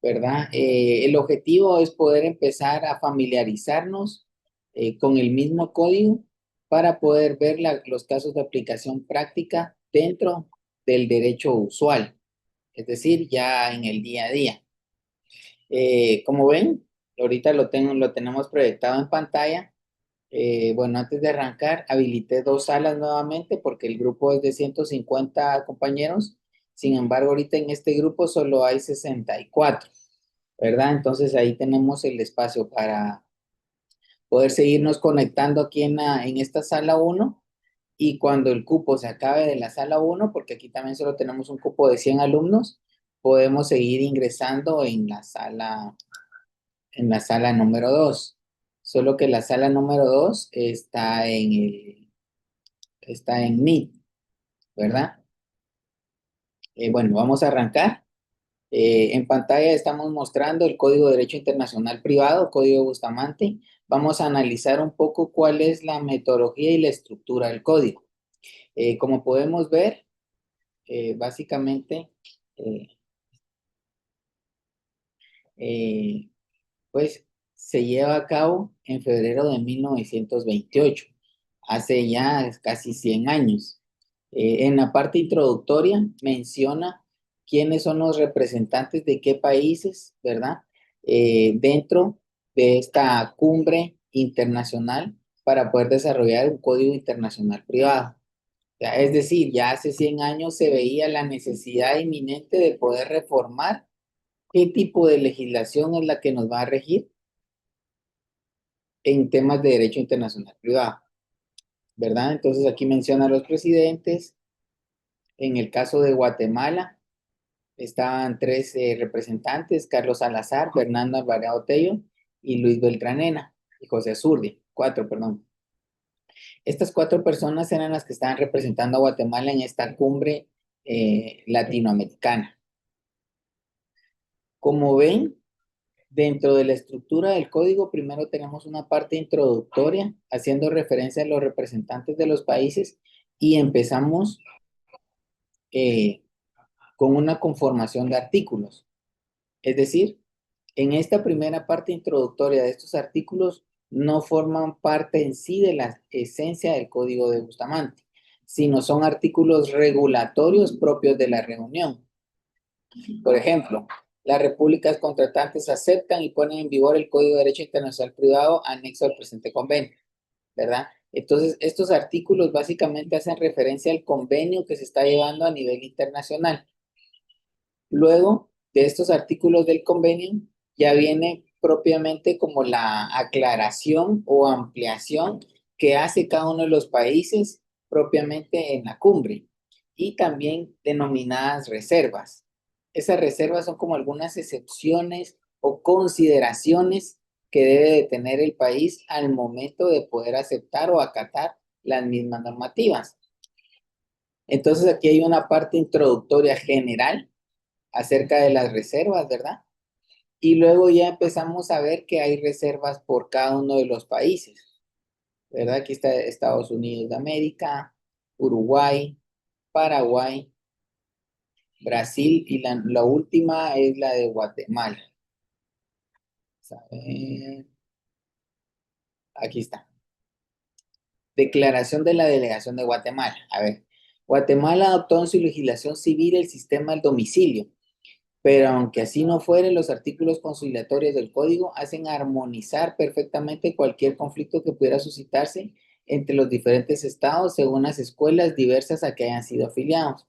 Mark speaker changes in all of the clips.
Speaker 1: ¿verdad? El objetivo es poder empezar a familiarizarnos con el mismo código para poder ver los casos de aplicación práctica dentro del derecho usual, es decir, ya en el día a día. Como ven, ahorita lo tenemos proyectado en pantalla. Bueno, antes de arrancar, habilité dos salas nuevamente porque el grupo es de 150 compañeros. Sin embargo, ahorita en este grupo solo hay 64, ¿verdad? Entonces ahí tenemos el espacio para poder seguirnos conectando aquí en esta sala uno, y cuando el cupo se acabe de la sala uno, porque aquí también solo tenemos un cupo de 100 alumnos, podemos seguir ingresando en la sala número 2. Solo que la sala número 2 está en Meet, ¿verdad? Bueno, vamos a arrancar. En pantalla estamos mostrando el Código de Derecho Internacional Privado, Código Bustamante. Vamos a analizar un poco cuál es la metodología y la estructura del código. Como podemos ver, básicamente, eh, eh, pues se lleva a cabo en febrero de 1928, hace ya casi 100 años. En la parte introductoria menciona quiénes son los representantes de qué países, ¿verdad? Dentro de esta cumbre internacional para poder desarrollar un código internacional privado. Es decir, ya hace 100 años se veía la necesidad inminente de poder reformar qué tipo de legislación es la que nos va a regir en temas de derecho internacional privado, ¿verdad? Entonces aquí menciona a los presidentes. En el caso de Guatemala, estaban tres representantes: Carlos Salazar, Fernando Alvarado Tello y Luis Beltranena, y José Azurdi, cuatro, perdón. Estas cuatro personas eran las que estaban representando a Guatemala en esta cumbre latinoamericana. Como ven, dentro de la estructura del código, primero tenemos una parte introductoria haciendo referencia a los representantes de los países, y empezamos eh, con una conformación de artículos. Es decir, en esta primera parte introductoria de estos artículos no forman parte en sí de la esencia del Código de Bustamante, sino son artículos regulatorios propios de la reunión. Por ejemplo, las repúblicas contratantes aceptan y ponen en vigor el Código de Derecho Internacional Privado anexo al presente convenio, ¿verdad? Entonces, estos artículos básicamente hacen referencia al convenio que se está llevando a nivel internacional. Luego de estos artículos del convenio, ya viene propiamente como la aclaración o ampliación que hace cada uno de los países propiamente en la cumbre, y también denominadas reservas. Esas reservas son como algunas excepciones o consideraciones que debe de tener el país al momento de poder aceptar o acatar las mismas normativas. Entonces aquí hay una parte introductoria general acerca de las reservas, ¿verdad? Y luego ya empezamos a ver que hay reservas por cada uno de los países, ¿verdad? Aquí está Estados Unidos de América, Uruguay, Paraguay, Brasil, y la última es la de Guatemala. A ver, aquí está. Declaración de la Delegación de Guatemala. A ver, Guatemala adoptó en su legislación civil el sistema del domicilio, pero aunque así no fuere, los artículos conciliatorios del código hacen armonizar perfectamente cualquier conflicto que pudiera suscitarse entre los diferentes estados según las escuelas diversas a que hayan sido afiliados.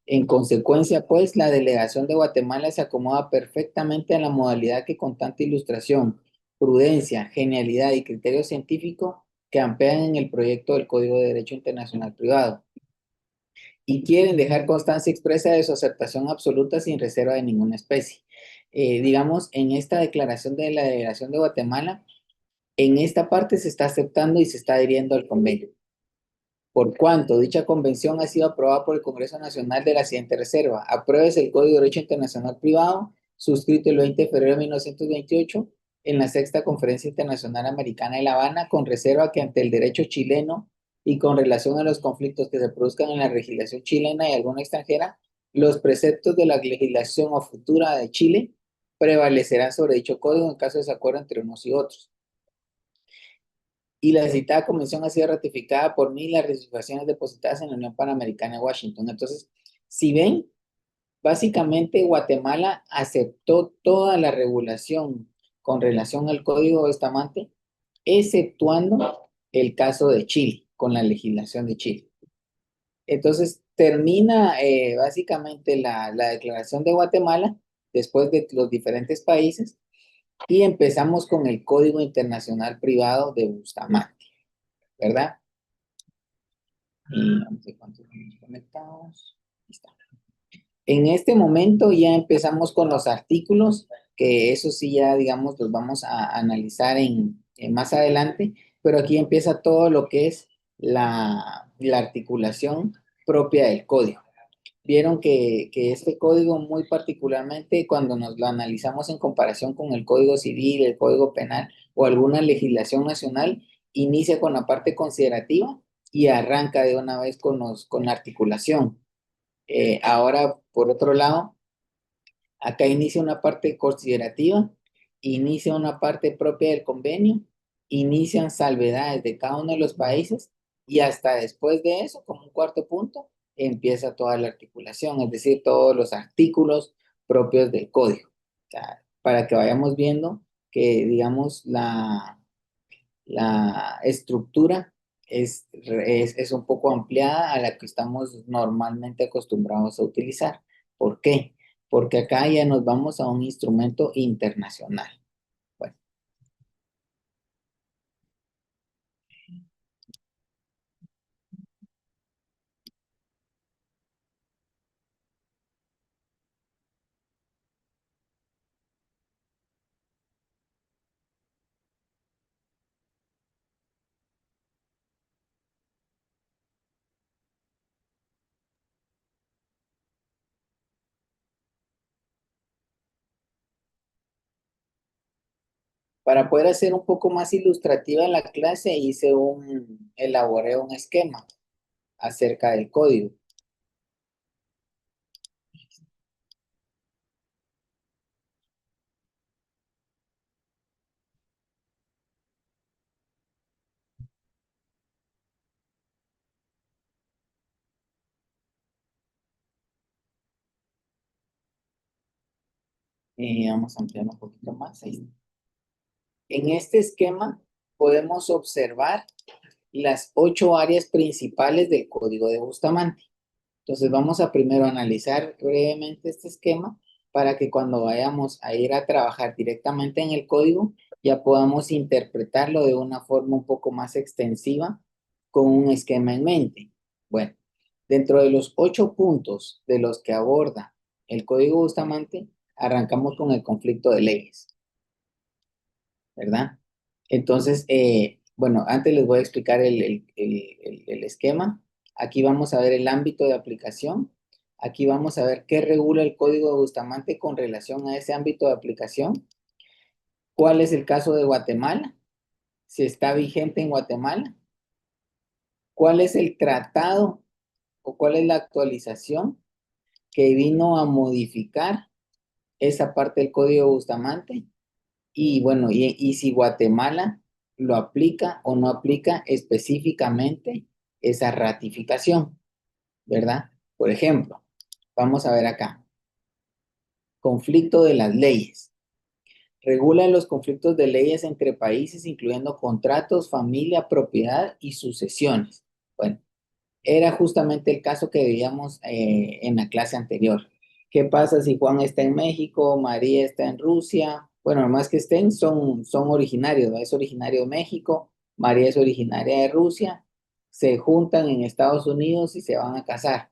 Speaker 1: En consecuencia, pues, la delegación de Guatemala se acomoda perfectamente a la modalidad que con tanta ilustración, prudencia, genialidad y criterio científico campean en el proyecto del Código de Derecho Internacional Privado, y quieren dejar constancia expresa de su aceptación absoluta sin reserva de ninguna especie. Digamos, en esta declaración de la Delegación de Guatemala, en esta parte se está aceptando y se está adhiriendo al convenio. Por cuanto dicha convención ha sido aprobada por el Congreso Nacional de la siguiente reserva: apruébese el Código de Derecho Internacional Privado, suscrito el 20 de febrero de 1928 en la Sexta Conferencia Internacional Americana de La Habana, con reserva que ante el derecho chileno y con relación a los conflictos que se produzcan en la legislación chilena y alguna extranjera, los preceptos de la legislación o futura de Chile prevalecerán sobre dicho código en caso de desacuerdo entre unos y otros. Y la citada convención ha sido ratificada por mí y las resoluciones depositadas en la Unión Panamericana de Washington. Entonces, si ven, básicamente Guatemala aceptó toda la regulación con relación al Código Bustamante, exceptuando el caso de Chile, con la legislación de Chile. Entonces, termina básicamente la declaración de Guatemala, después de los diferentes países, y empezamos con el Código Internacional Privado de Bustamante, ¿verdad? Y no sé cuántos estamos conectados. Ahí está. En este momento ya empezamos con los artículos, que eso sí ya, digamos, los vamos a analizar en más adelante, pero aquí empieza todo lo que es la articulación propia del código. Vieron que este código muy particularmente, cuando nos lo analizamos en comparación con el Código Civil, el Código Penal o alguna legislación nacional, inicia con la parte considerativa y arranca de una vez con la articulación. Ahora, por otro lado, acá inicia una parte considerativa, inicia una parte propia del convenio, inician salvedades de cada uno de los países y hasta después de eso, como un cuarto punto, empieza toda la articulación, es decir, todos los artículos propios del código. O sea, para que vayamos viendo que, digamos, la estructura es un poco ampliada a la que estamos normalmente acostumbrados a utilizar. ¿Por qué? Porque acá ya nos vamos a un instrumento internacional. Bueno, para poder hacer un poco más ilustrativa la clase, elaboré un esquema acerca del código. Vamos a ampliar un poquito más. Ahí está. En este esquema podemos observar las 8 áreas principales del código de Bustamante. Entonces vamos a primero analizar brevemente este esquema para que cuando vayamos a ir a trabajar directamente en el código ya podamos interpretarlo de una forma un poco más extensiva con un esquema en mente. Bueno, dentro de los 8 puntos de los que aborda el código Bustamante, arrancamos con el conflicto de leyes, ¿verdad? Entonces, bueno, antes les voy a explicar el esquema. Aquí vamos a ver el ámbito de aplicación. Aquí vamos a ver qué regula el código de Bustamante con relación a ese ámbito de aplicación. ¿Cuál es el caso de Guatemala? Si está vigente en Guatemala. ¿Cuál es el tratado o cuál es la actualización que vino a modificar esa parte del código de Bustamante? Y bueno, y si Guatemala lo aplica o no aplica específicamente esa ratificación, ¿verdad? Por ejemplo, vamos a ver acá, conflicto de las leyes. Regula los conflictos de leyes entre países, incluyendo contratos, familia, propiedad y sucesiones. Bueno, era justamente el caso que veíamos en la clase anterior. ¿Qué pasa si Juan está en México, María está en Rusia? Bueno, más que estén, son originarios, ¿no? Es originario de México, María es originaria de Rusia, se juntan en Estados Unidos y se van a casar.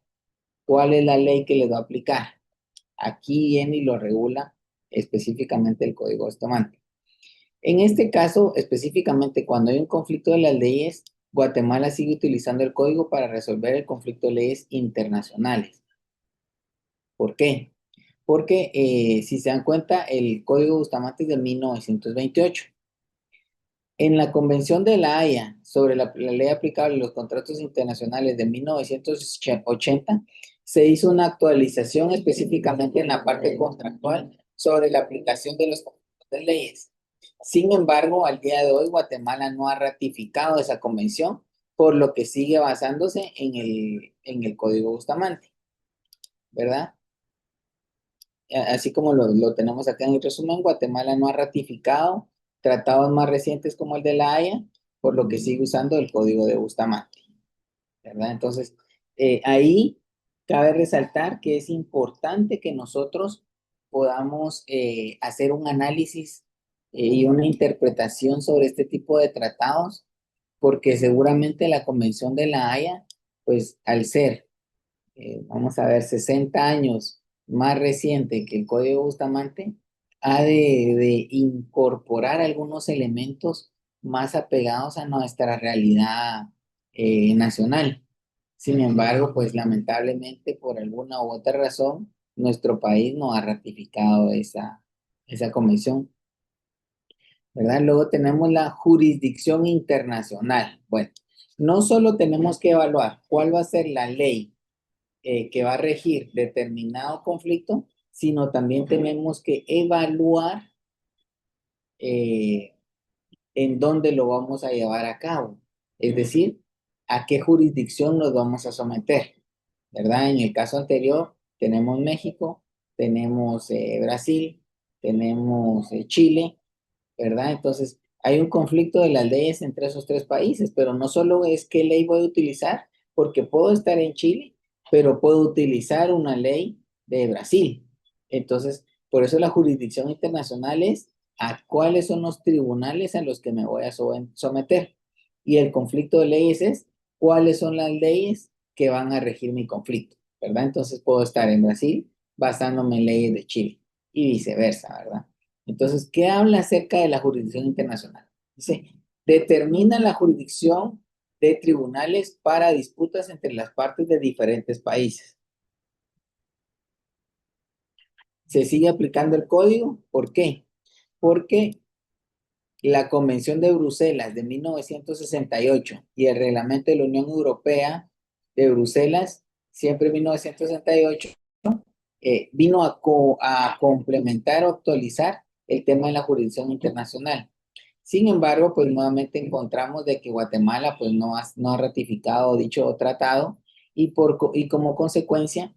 Speaker 1: ¿Cuál es la ley que les va a aplicar? Aquí viene y lo regula específicamente el Código Bustamante. En este caso, específicamente cuando hay un conflicto de las leyes, Guatemala sigue utilizando el código para resolver el conflicto de leyes internacionales. ¿Por qué? Porque si se dan cuenta, el Código Bustamante es de 1928. En la Convención de La Haya sobre la ley aplicable a los contratos internacionales de 1980, se hizo una actualización específicamente en la parte contractual sobre la aplicación de los conjuntos de leyes. Sin embargo, al día de hoy, Guatemala no ha ratificado esa convención, por lo que sigue basándose en el Código Bustamante, ¿verdad? Así como lo tenemos acá en el resumen, Guatemala no ha ratificado tratados más recientes como el de La Haya, por lo que sigue usando el Código de Bustamante, ¿verdad? Entonces, ahí cabe resaltar que es importante que nosotros podamos hacer un análisis y una interpretación sobre este tipo de tratados, porque seguramente la Convención de La Haya, pues al ser vamos a ver, 60 años más reciente que el Código Bustamante, ha de incorporar algunos elementos más apegados a nuestra realidad nacional. Sin embargo, pues lamentablemente por alguna u otra razón, nuestro país no ha ratificado esa convención, ¿verdad? Luego tenemos la jurisdicción internacional. Bueno, no solo tenemos que evaluar cuál va a ser la ley que va a regir determinado conflicto, sino también tenemos que evaluar eh, en dónde lo vamos a llevar a cabo. Es decir, a qué jurisdicción nos vamos a someter, ¿verdad? En el caso anterior tenemos México, tenemos Brasil, tenemos Chile, ¿verdad? Entonces, hay un conflicto de las leyes entre esos tres países, pero no solo es qué ley voy a utilizar, porque puedo estar en Chile, pero puedo utilizar una ley de Brasil. Entonces, por eso la jurisdicción internacional es a cuáles son los tribunales a los que me voy a someter. Y el conflicto de leyes es cuáles son las leyes que van a regir mi conflicto, ¿verdad? Entonces, puedo estar en Brasil basándome en leyes de Chile y viceversa, ¿verdad? Entonces, ¿qué habla acerca de la jurisdicción internacional? Dice, determina la jurisdicción de tribunales para disputas entre las partes de diferentes países. ¿Se sigue aplicando el código? ¿Por qué? Porque la Convención de Bruselas de 1968 y el Reglamento de la Unión Europea de Bruselas, siempre en 1968, vino a complementar o actualizar el tema de la jurisdicción internacional. Sin embargo, pues nuevamente encontramos de que Guatemala pues no ha ratificado dicho tratado y como consecuencia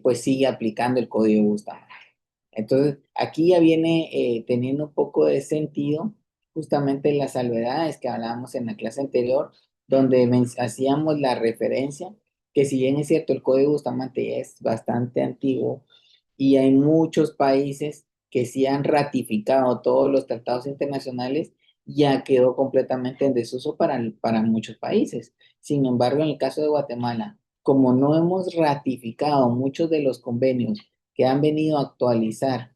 Speaker 1: pues sigue aplicando el Código Bustamante. Entonces, aquí ya viene teniendo un poco de sentido justamente las salvedades que hablábamos en la clase anterior, donde hacíamos la referencia que si bien es cierto el Código Bustamante es bastante antiguo y hay muchos países que sí han ratificado todos los tratados internacionales, ya quedó completamente en desuso para muchos países. Sin embargo, en el caso de Guatemala, como no hemos ratificado muchos de los convenios que han venido a actualizar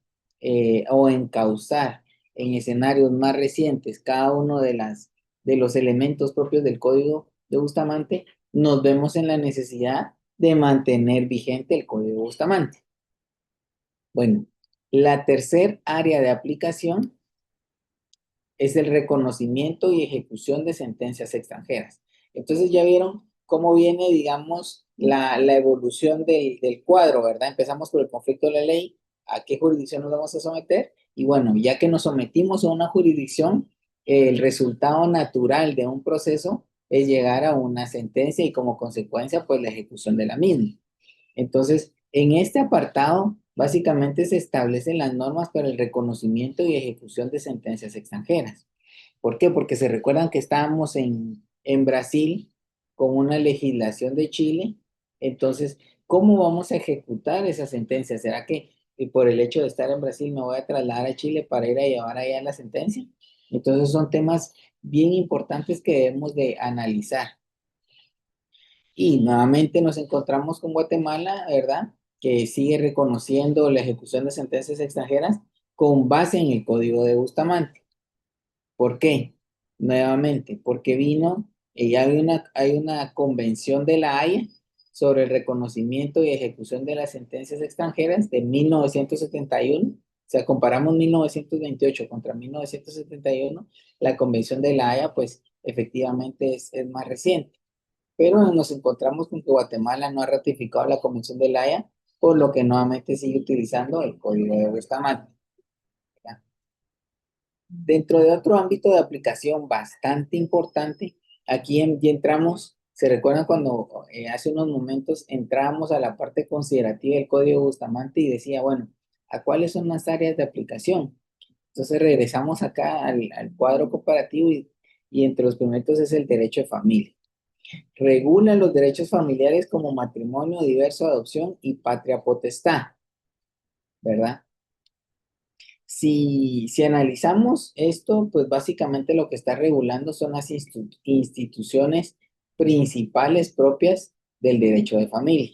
Speaker 1: o encauzar en escenarios más recientes cada uno de los elementos propios del Código de Bustamante, nos vemos en la necesidad de mantener vigente el Código Bustamante. Bueno, la tercer área de aplicación es el reconocimiento y ejecución de sentencias extranjeras. Entonces ya vieron cómo viene, digamos, la evolución del cuadro, ¿verdad? Empezamos por el conflicto de la ley, a qué jurisdicción nos vamos a someter, y bueno, ya que nos sometimos a una jurisdicción, el resultado natural de un proceso es llegar a una sentencia y como consecuencia, pues la ejecución de la misma. Entonces, en este apartado, básicamente se establecen las normas para el reconocimiento y ejecución de sentencias extranjeras. ¿Por qué? Porque se recuerdan que estábamos en Brasil con una legislación de Chile. Entonces, ¿cómo vamos a ejecutar esa sentencia? ¿Será que por el hecho de estar en Brasil me voy a trasladar a Chile para ir a llevar allá la sentencia? Entonces, son temas bien importantes que debemos de analizar. Y nuevamente nos encontramos con Guatemala, ¿verdad? Que sigue reconociendo la ejecución de sentencias extranjeras con base en el Código de Bustamante. ¿Por qué? Nuevamente, porque ya hay una convención de la Haya sobre el reconocimiento y ejecución de las sentencias extranjeras de 1971. O sea, comparamos 1928 contra 1971, la convención de la Haya, pues efectivamente es más reciente, pero nos encontramos con que Guatemala no ha ratificado la Convención de La Haya por lo que nuevamente sigue utilizando el código de Bustamante. ¿Ya? Dentro de otro ámbito de aplicación bastante importante, aquí ya entramos, se recuerdan cuando hace unos momentos entrábamos a la parte considerativa del código Bustamante y decía, bueno, ¿a cuáles son las áreas de aplicación? Entonces regresamos acá al cuadro comparativo y entre los primeros es el derecho de familia. Regula los derechos familiares como matrimonio diverso, adopción y patria potestad, ¿verdad? Si analizamos esto, pues básicamente lo que está regulando son las instituciones principales propias del derecho de familia,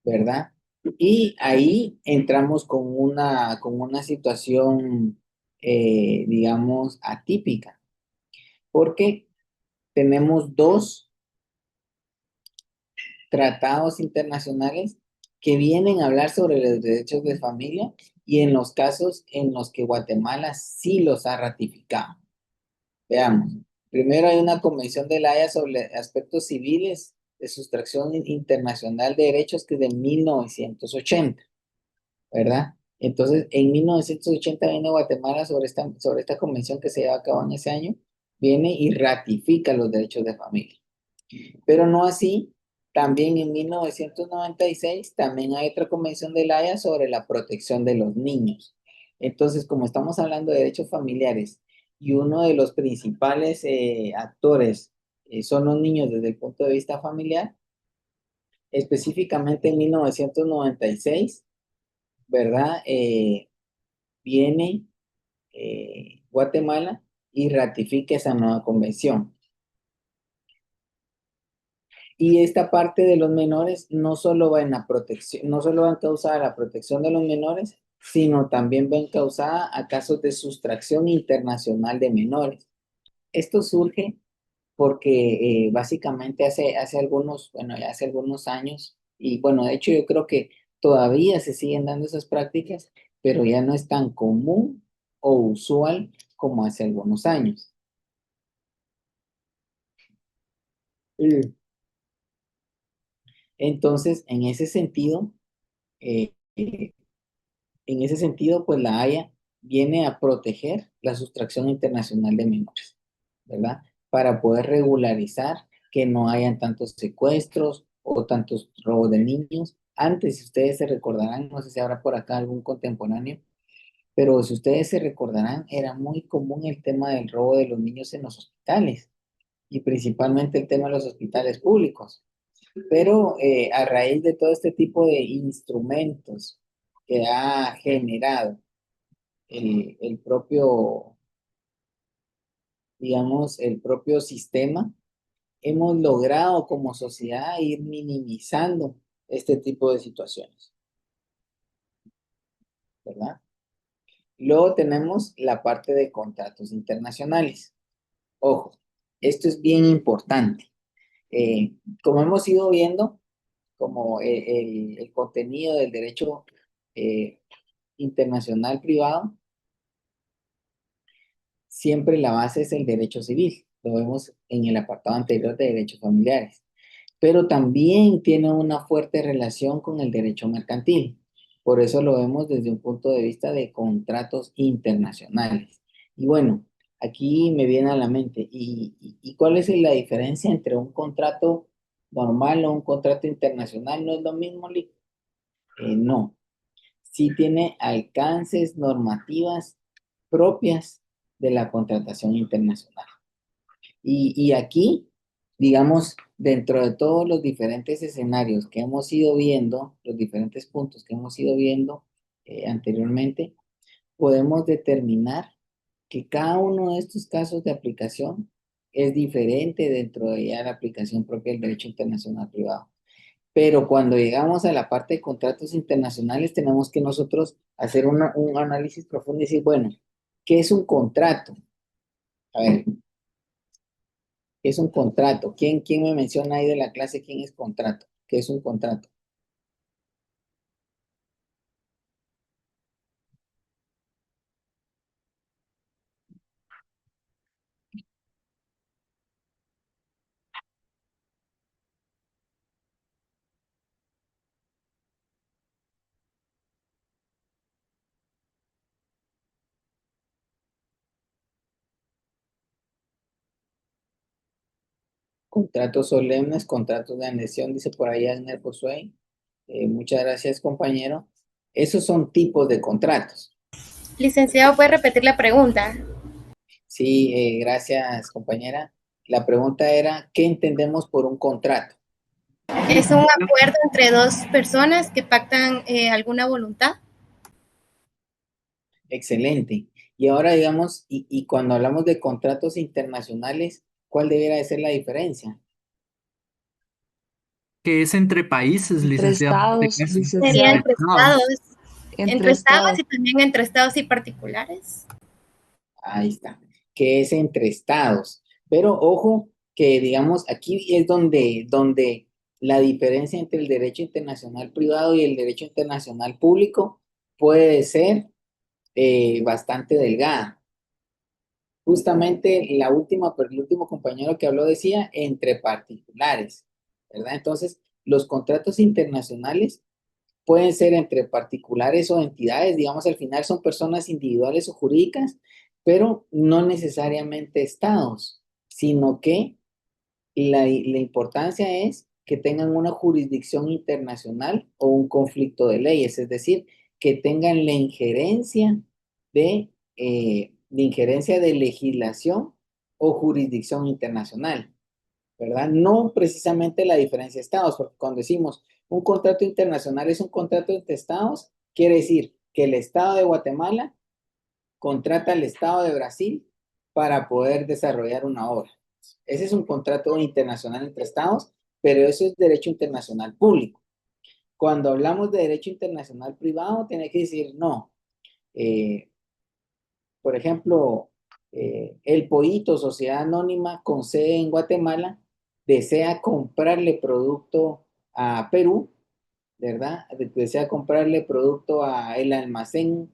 Speaker 1: ¿verdad? Y ahí entramos con una situación, digamos, atípica, porque tenemos dos tratados internacionales que vienen a hablar sobre los derechos de familia y en los casos en los que Guatemala sí los ha ratificado. Veamos. Primero hay una convención de la Haya sobre aspectos civiles de sustracción internacional de derechos que es de 1980, ¿verdad? Entonces, en 1980 viene Guatemala sobre esta convención que se lleva a cabo en ese año, viene y ratifica los derechos de familia. Pero no así, también en 1996 también hay otra convención de la Haya sobre la protección de los niños. Entonces, como estamos hablando de derechos familiares y uno de los principales actores son los niños desde el punto de vista familiar, específicamente en 1996, ¿verdad? Viene Guatemala y ratifica esa nueva convención. Y esta parte de los menores no solo va en la protección, no solo va encausada a la protección de los menores, sino también va encausada a casos de sustracción internacional de menores. Esto surge porque básicamente hace algunos, bueno, ya hace algunos años, y bueno, de hecho yo creo que todavía se siguen dando esas prácticas, pero ya no es tan común o usual como hace algunos años. Mm. Entonces, eh, eh, en ese sentido, pues la Haya viene a proteger la sustracción internacional de menores, ¿verdad? Para poder regularizar que no hayan tantos secuestros o tantos robos de niños. Antes, si ustedes se recordarán, no sé si habrá por acá algún contemporáneo, pero si ustedes se recordarán, era muy común el tema del robo de los niños en los hospitales y principalmente el tema de los hospitales públicos. Pero a raíz de todo este tipo de instrumentos que ha generado el propio, digamos, el propio sistema, hemos logrado como sociedad ir minimizando este tipo de situaciones, ¿verdad? Luego tenemos la parte de contratos internacionales. Ojo, esto es bien importante. Como hemos ido viendo, como el contenido del derecho eh, internacional privado, siempre la base es el derecho civil. Lo vemos en el apartado anterior de derechos familiares. Pero también tiene una fuerte relación con el derecho mercantil. Por eso lo vemos desde un punto de vista de contratos internacionales. Y bueno, aquí me viene a la mente, ¿y cuál es la diferencia entre un contrato normal o un contrato internacional? ¿No es lo mismo, Lick? No, sí tiene alcances normativas propias de la contratación internacional. Y aquí, digamos, dentro de todos los diferentes escenarios que hemos ido viendo, los diferentes puntos que hemos ido viendo anteriormente, podemos determinar que cada uno de estos casos de aplicación es diferente dentro de ya la aplicación propia del derecho internacional privado. Pero cuando llegamos a la parte de contratos internacionales, tenemos que nosotros hacer un análisis profundo y decir, bueno, ¿qué es un contrato? A ver, ¿qué es un contrato? ¿Quién me menciona ahí de la clase quién es contrato? ¿Qué es un contrato? Contratos solemnes, contratos de adhesión, dice por ahí Agner Josué. Muchas gracias, compañero. Esos son tipos de contratos.
Speaker 2: Licenciado, ¿puede repetir la pregunta?
Speaker 1: Sí, gracias, compañera. La pregunta era, ¿qué entendemos por un contrato?
Speaker 2: ¿Es un acuerdo entre dos personas que pactan alguna voluntad?
Speaker 1: Excelente. Y ahora, digamos, y cuando hablamos de contratos internacionales, ¿cuál debería de ser la diferencia?
Speaker 3: Que es entre países,
Speaker 4: Entre
Speaker 3: licenciado, en este
Speaker 4: estados,
Speaker 3: caso,
Speaker 2: Sería
Speaker 3: entre
Speaker 4: licenciado,
Speaker 3: estados.
Speaker 4: entre
Speaker 2: entre estados
Speaker 4: estados.
Speaker 2: y también entre estados y particulares.
Speaker 1: Ahí está, que es entre estados. Pero ojo que, digamos, aquí es donde la diferencia entre el derecho internacional privado y el derecho internacional público puede ser bastante delgada. Justamente el último compañero que habló decía entre particulares, ¿verdad? Entonces, los contratos internacionales pueden ser entre particulares o entidades, digamos, al final son personas individuales o jurídicas, pero no necesariamente estados, sino que la importancia es que tengan una jurisdicción internacional o un conflicto de leyes, es decir, que tengan la injerencia de legislación o jurisdicción internacional. ¿Verdad? No precisamente la diferencia de estados, porque cuando decimos un contrato internacional es un contrato entre estados, quiere decir que el estado de Guatemala contrata al estado de Brasil para poder desarrollar una obra. Ese es un contrato internacional entre estados, pero eso es derecho internacional público. Cuando hablamos de derecho internacional privado, tiene que decir no. Eh, por ejemplo, El Pollito, Sociedad Anónima con sede en Guatemala, desea comprarle producto a Perú, ¿verdad? Desea comprarle producto a el almacén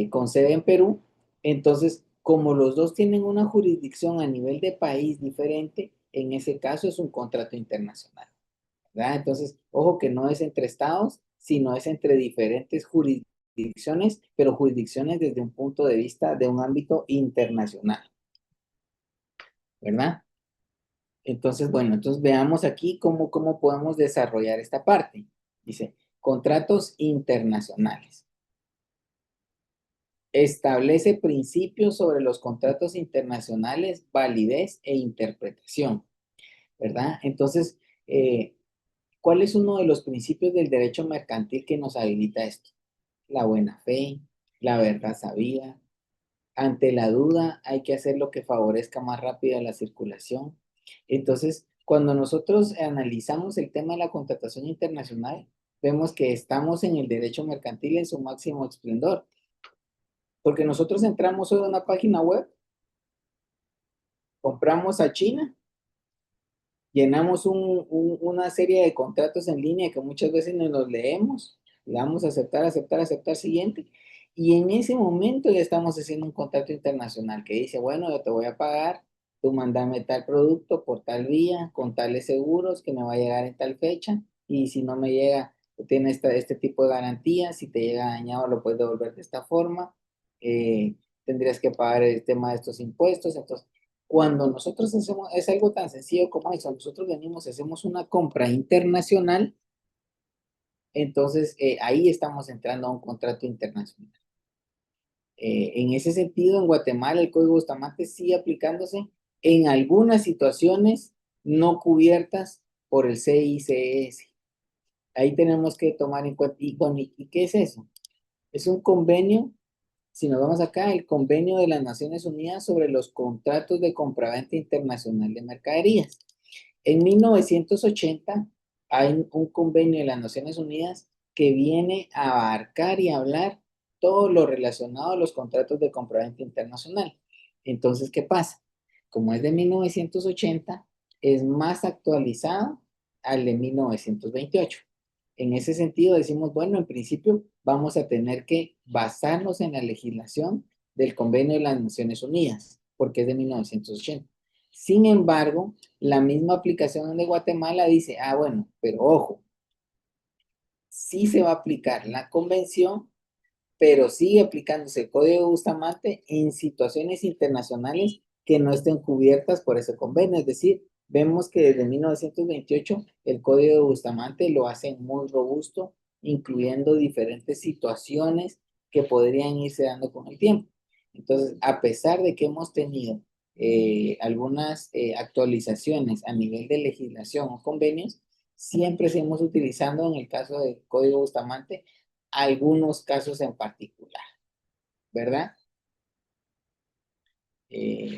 Speaker 1: con sede en Perú. Entonces, como los dos tienen una jurisdicción a nivel de país diferente, en ese caso es un contrato internacional, ¿verdad? Entonces, ojo que no es entre estados, sino es entre diferentes jurisdicciones, pero jurisdicciones desde un punto de vista de un ámbito internacional, ¿verdad? Entonces, bueno, entonces veamos aquí cómo podemos desarrollar esta parte. Dice, contratos internacionales. Establece principios sobre los contratos internacionales, validez e interpretación, ¿verdad? Entonces, ¿cuál es uno de los principios del derecho mercantil que nos habilita esto? La buena fe, la verdad sabida. Ante la duda hay que hacer lo que favorezca más rápida la circulación. Entonces, cuando nosotros analizamos el tema de la contratación internacional, vemos que estamos en el derecho mercantil en su máximo esplendor. Porque nosotros entramos hoy a una página web, compramos a China, llenamos una serie de contratos en línea que muchas veces no los leemos, le damos a aceptar, aceptar, aceptar, siguiente, y en ese momento ya estamos haciendo un contrato internacional que dice, bueno, yo te voy a pagar, tú mandame tal producto por tal vía, con tales seguros que me va a llegar en tal fecha, y si no me llega, tiene este tipo de garantías, si te llega dañado lo puedes devolver de esta forma, tendrías que pagar el tema de estos impuestos, entonces cuando nosotros hacemos, es algo tan sencillo como eso, nosotros venimos, hacemos una compra internacional, entonces ahí estamos entrando a un contrato internacional. En ese sentido, en Guatemala el Código Bustamante sigue aplicándose en algunas situaciones no cubiertas por el CICS. Ahí tenemos que tomar en cuenta, ¿y qué es eso? Es un convenio, si nos vamos acá, el convenio de las Naciones Unidas sobre los contratos de compraventa internacional de mercaderías. En 1980 hay un convenio de las Naciones Unidas que viene a abarcar y hablar todo lo relacionado a los contratos de compraventa internacional. Entonces, ¿qué pasa? Como es de 1980, es más actualizado al de 1928. En ese sentido, decimos, bueno, en principio vamos a tener que basarnos en la legislación del Convenio de las Naciones Unidas, porque es de 1980. Sin embargo, la misma aplicación de Guatemala dice, ah, bueno, pero ojo, sí se va a aplicar la convención, pero sigue aplicándose el Código Bustamante en situaciones internacionales que no estén cubiertas por ese convenio, es decir, Vemos que desde 1928 el Código de Bustamante lo hace muy robusto, incluyendo diferentes situaciones que podrían irse dando con el tiempo. Entonces, a pesar de que hemos tenido algunas actualizaciones a nivel de legislación o convenios, siempre seguimos utilizando en el caso del Código Bustamante algunos casos en particular, ¿verdad?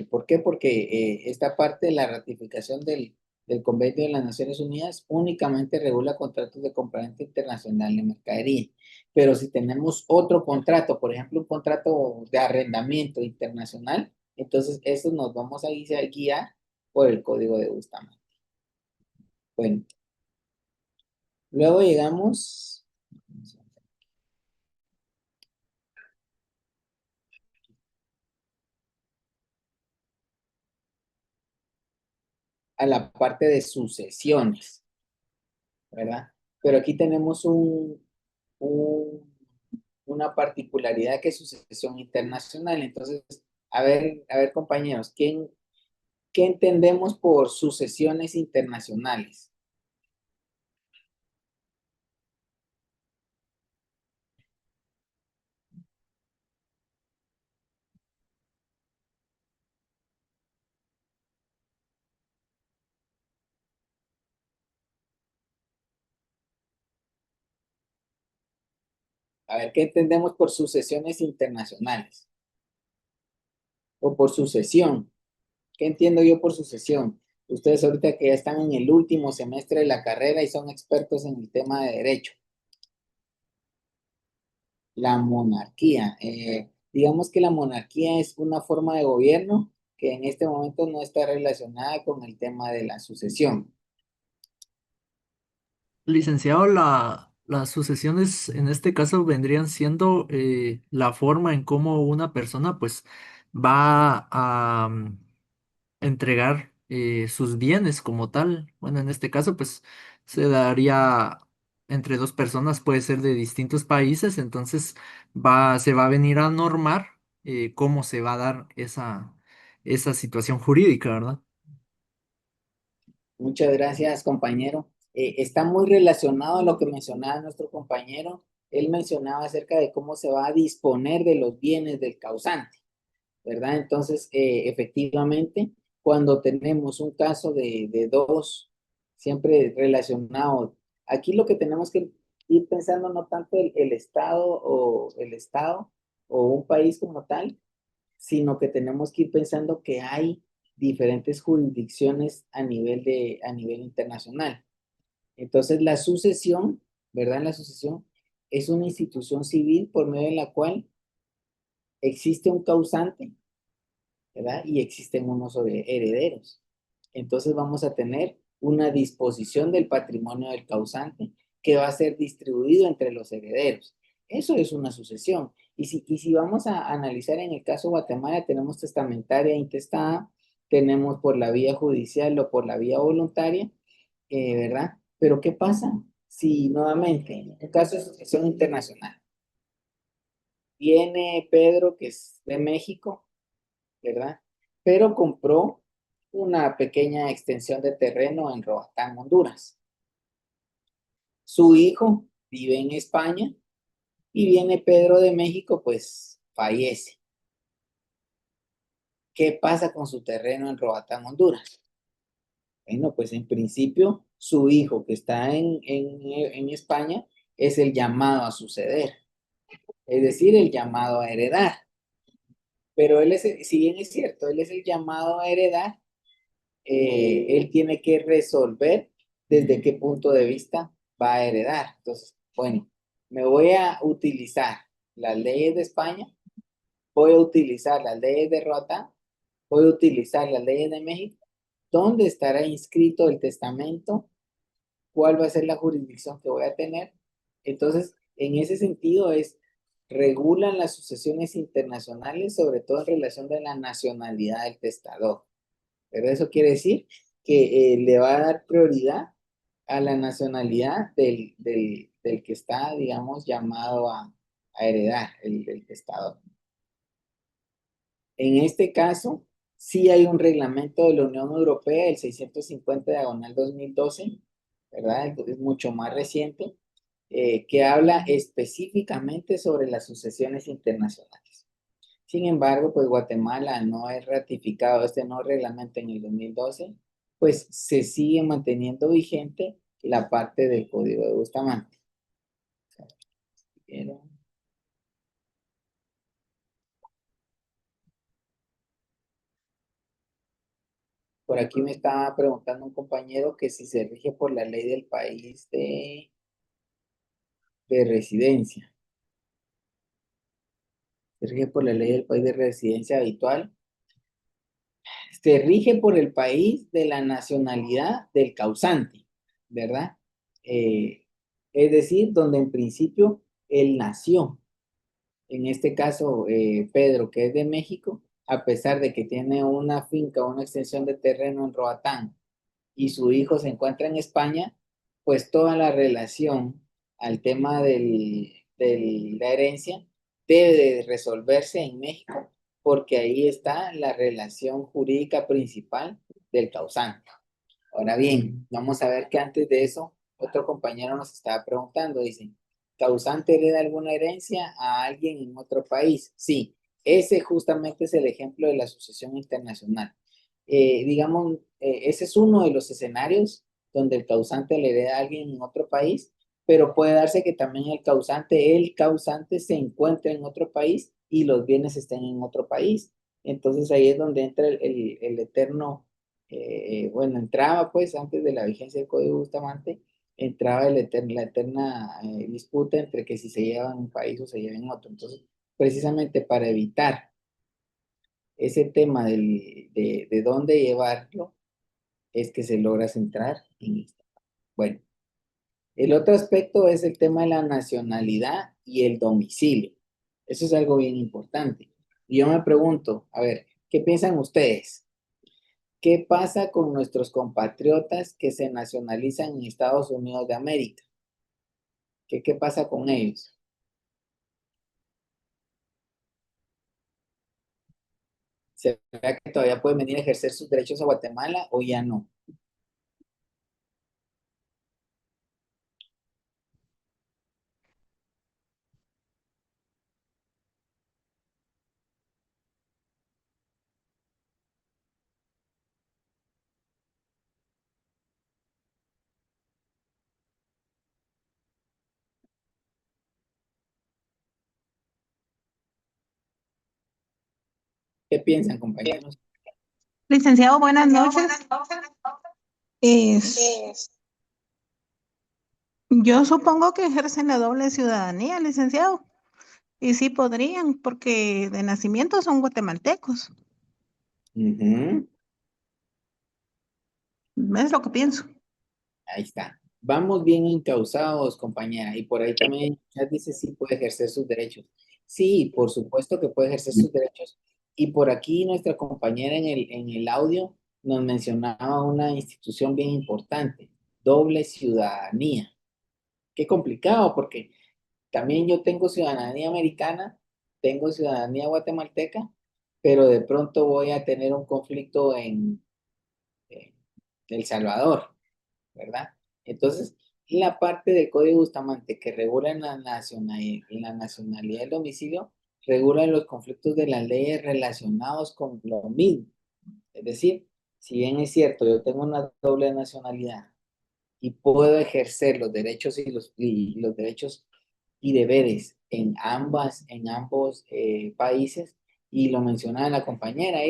Speaker 1: ¿Por qué? Porque esta parte de la ratificación del Convenio de las Naciones Unidas únicamente regula contratos de compraventa internacional de mercadería. Pero si tenemos otro contrato, por ejemplo, un contrato de arrendamiento internacional, entonces eso nos vamos a guiar por el Código de Bustamante. Bueno, luego llegamos a la parte de sucesiones, ¿verdad? Pero aquí tenemos una particularidad que es sucesión internacional. Entonces, a ver, compañeros, ¿qué entendemos por sucesiones internacionales? A ver, ¿qué entendemos por sucesiones internacionales? O por sucesión. ¿Qué entiendo yo por sucesión? Ustedes ahorita que ya están en el último semestre de la carrera y son expertos en el tema de derecho. La monarquía. Digamos que la monarquía es una forma de gobierno que en este momento no está relacionada con el tema de la sucesión.
Speaker 3: Licenciado, las sucesiones en este caso vendrían siendo la forma en cómo una persona pues va a entregar sus bienes como tal. Bueno, en este caso pues se daría entre dos personas, puede ser de distintos países, entonces se va a venir a normar cómo se va a dar esa situación jurídica, ¿verdad?
Speaker 1: Muchas gracias, compañero. Está muy relacionado a lo que mencionaba nuestro compañero. Él mencionaba acerca de cómo se va a disponer de los bienes del causante, ¿verdad? Entonces, efectivamente, cuando tenemos un caso de dos, siempre relacionados, aquí lo que tenemos que ir pensando no tanto el Estado o un país como tal, sino que tenemos que ir pensando que hay diferentes jurisdicciones a nivel internacional. Entonces, la sucesión, ¿verdad? La sucesión es una institución civil por medio de la cual existe un causante, ¿verdad? Y existen unos herederos. Entonces vamos a tener una disposición del patrimonio del causante que va a ser distribuido entre los herederos. Eso es una sucesión. Y si vamos a analizar en el caso de Guatemala, tenemos testamentaria e intestada, tenemos por la vía judicial o por la vía voluntaria, ¿verdad? Pero ¿qué pasa si nuevamente, en un caso de sucesión internacional, viene Pedro, que es de México, ¿verdad? Pero compró una pequeña extensión de terreno en Roatán, Honduras. Su hijo vive en España y viene Pedro de México, pues fallece. ¿Qué pasa con su terreno en Roatán, Honduras? Bueno, pues en principio su hijo que está en España es el llamado a suceder, es decir, el llamado a heredar. Pero él es, si bien es cierto, él es el llamado a heredar, él tiene que resolver desde qué punto de vista va a heredar. Entonces, bueno, me voy a utilizar las leyes de España, voy a utilizar las leyes de Rota, voy a utilizar las leyes de México. ¿Dónde estará inscrito el testamento? ¿Cuál va a ser la jurisdicción que voy a tener? Entonces, en ese sentido regulan las sucesiones internacionales, sobre todo en relación de la nacionalidad del testador. Pero eso quiere decir que le va a dar prioridad a la nacionalidad del que está, digamos, llamado a heredar, el testador. En este caso, Sí hay un reglamento de la Unión Europea, el 650/2012, ¿verdad? Es mucho más reciente, que habla específicamente sobre las sucesiones internacionales. Sin embargo, pues Guatemala no es ratificado este nuevo reglamento en el 2012, pues se sigue manteniendo vigente la parte del Código de Bustamante. Pero por aquí me estaba preguntando un compañero que si se rige por la ley del país de residencia. Se rige por la ley del país de residencia habitual. Se rige por el país de la nacionalidad del causante, ¿verdad? Eh, es decir, donde en principio él nació. En este caso, Pedro, que es de México, a pesar de que tiene una finca, una extensión de terreno en Roatán, y su hijo se encuentra en España, pues toda la relación al tema de la herencia debe de resolverse en México, porque ahí está la relación jurídica principal del causante. Ahora bien, vamos a ver que antes de eso, otro compañero nos estaba preguntando, dice, ¿causante hereda alguna herencia a alguien en otro país? Sí, ese justamente es el ejemplo de la sucesión internacional. Digamos, ese es uno de los escenarios donde el causante le hereda a alguien en otro país, pero puede darse que también el causante se encuentre en otro país y los bienes estén en otro país. Entonces ahí es donde entra el eterno bueno, entraba pues antes de la vigencia del Código Bustamante, entraba la eterna disputa entre que si se lleva en un país o se lleva en otro. Entonces, precisamente para evitar ese tema de dónde llevarlo, es que se logra centrar en esto. Bueno, el otro aspecto es el tema de la nacionalidad y el domicilio. Eso es algo bien importante. Y yo me pregunto, a ver, ¿qué piensan ustedes? ¿Qué pasa con nuestros compatriotas que se nacionalizan en Estados Unidos de América? ¿Qué pasa con ellos? ¿Será que todavía pueden venir a ejercer sus derechos a Guatemala o ya no? ¿Qué piensan, compañeros?
Speaker 4: Licenciado, buenas noches. Es- yo supongo que ejercen la doble ciudadanía, licenciado. Y sí podrían, porque de nacimiento son guatemaltecos.
Speaker 1: Ujú.
Speaker 4: Es lo que pienso.
Speaker 1: Ahí está. Vamos bien encausados, compañera. Y por ahí también ya dice sí puede ejercer sus derechos. Sí, por supuesto que puede ejercer sus derechos. Y por aquí nuestra compañera en el audio nos mencionaba una institución bien importante, doble ciudadanía. Qué complicado, porque también yo tengo ciudadanía americana, tengo ciudadanía guatemalteca, pero de pronto voy a tener un conflicto en El Salvador, ¿verdad? Entonces, la parte del Código Bustamante que regula la nacionalidad del domicilio, regula los conflictos de las leyes relacionados con lo mismo. Es decir, si bien es cierto, yo tengo una doble nacionalidad y puedo ejercer los derechos y los derechos y deberes en ambos países, y lo mencionaba la compañera,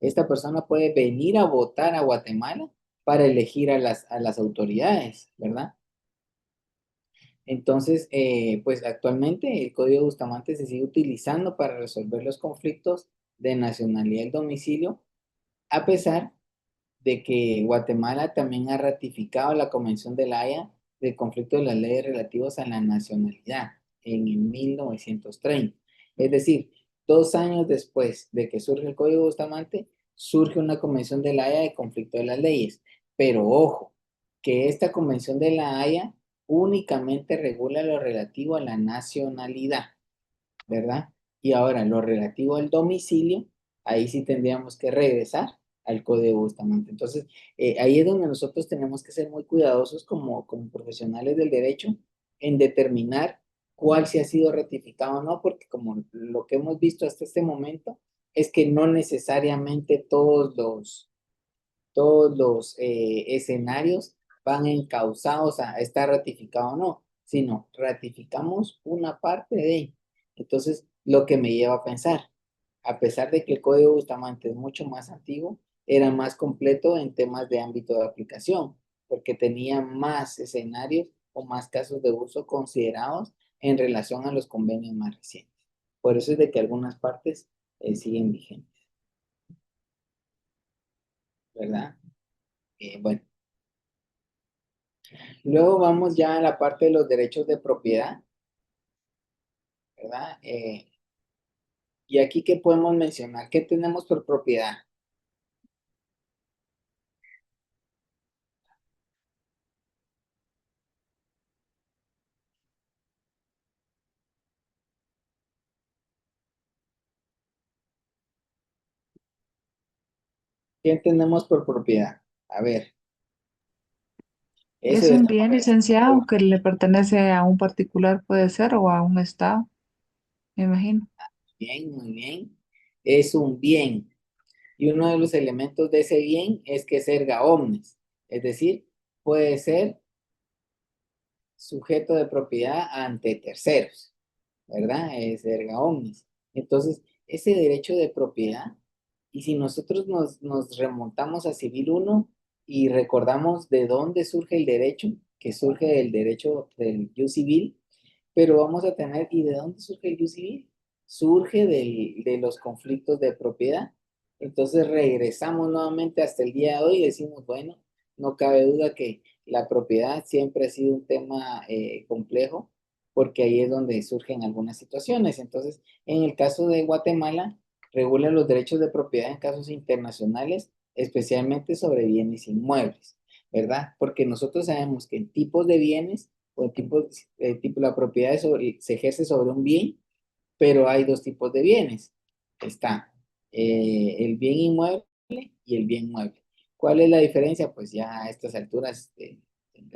Speaker 1: esta persona puede venir a votar a Guatemala para elegir a las autoridades, ¿verdad? Entonces, pues actualmente el Código Bustamante se sigue utilizando para resolver los conflictos de nacionalidad y domicilio, a pesar de que Guatemala también ha ratificado la Convención de La Haya del conflicto de las leyes relativas a la nacionalidad en el 1930. Es decir, 2 años después de que surge el Código Bustamante, surge una Convención de La Haya de conflicto de las leyes. Pero ojo, que esta Convención de La Haya únicamente regula lo relativo a la nacionalidad, ¿verdad? Y ahora lo relativo al domicilio ahí sí tendríamos que regresar al Código de Bustamante. Entonces, ahí es donde nosotros tenemos que ser muy cuidadosos como profesionales del derecho en determinar cuál se ha sido ratificado o no, porque como lo que hemos visto hasta este momento es que no necesariamente todos los escenarios van encausados a estar ratificado o no, sino ratificamos una parte de. Entonces, lo que me lleva a pensar, a pesar de que el Código Bustamante es mucho más antiguo, era más completo en temas de ámbito de aplicación, porque tenía más escenarios o más casos de uso considerados en relación a los convenios más recientes. Por eso es de que algunas partes siguen vigentes, ¿verdad? Bueno, luego vamos ya a la parte de los derechos de propiedad, ¿verdad? Y aquí, ¿qué podemos mencionar? ¿Qué tenemos por propiedad? ¿Qué tenemos por propiedad? A ver, eso
Speaker 5: Es
Speaker 1: de
Speaker 5: un
Speaker 1: la
Speaker 5: bien licenciado que le pertenece a un particular, puede ser, o a un estado, me imagino.
Speaker 1: bien, muy bien. Es un bien. Y uno de los elementos de ese bien es que es erga omnes. Es decir, puede ser sujeto de propiedad ante terceros, ¿verdad? Es erga omnes. Entonces, ese derecho de propiedad, y si nosotros nos remontamos a Civil 1 y recordamos de dónde surge el derecho, que surge del derecho del jus civil, pero vamos a tener, ¿y de dónde surge el jus civil? Surge de los conflictos de propiedad. Entonces regresamos nuevamente hasta el día de hoy y decimos, bueno, no cabe duda que la propiedad siempre ha sido un tema complejo, porque ahí es donde surgen algunas situaciones. Entonces, en el caso de Guatemala, regula los derechos de propiedad en casos internacionales, especialmente sobre bienes inmuebles, ¿verdad? Porque nosotros sabemos que en tipos de bienes o en la propiedad se ejerce sobre un bien, pero hay dos tipos de bienes. Está el bien inmueble y el bien mueble. ¿Cuál es la diferencia? Pues ya a estas alturas de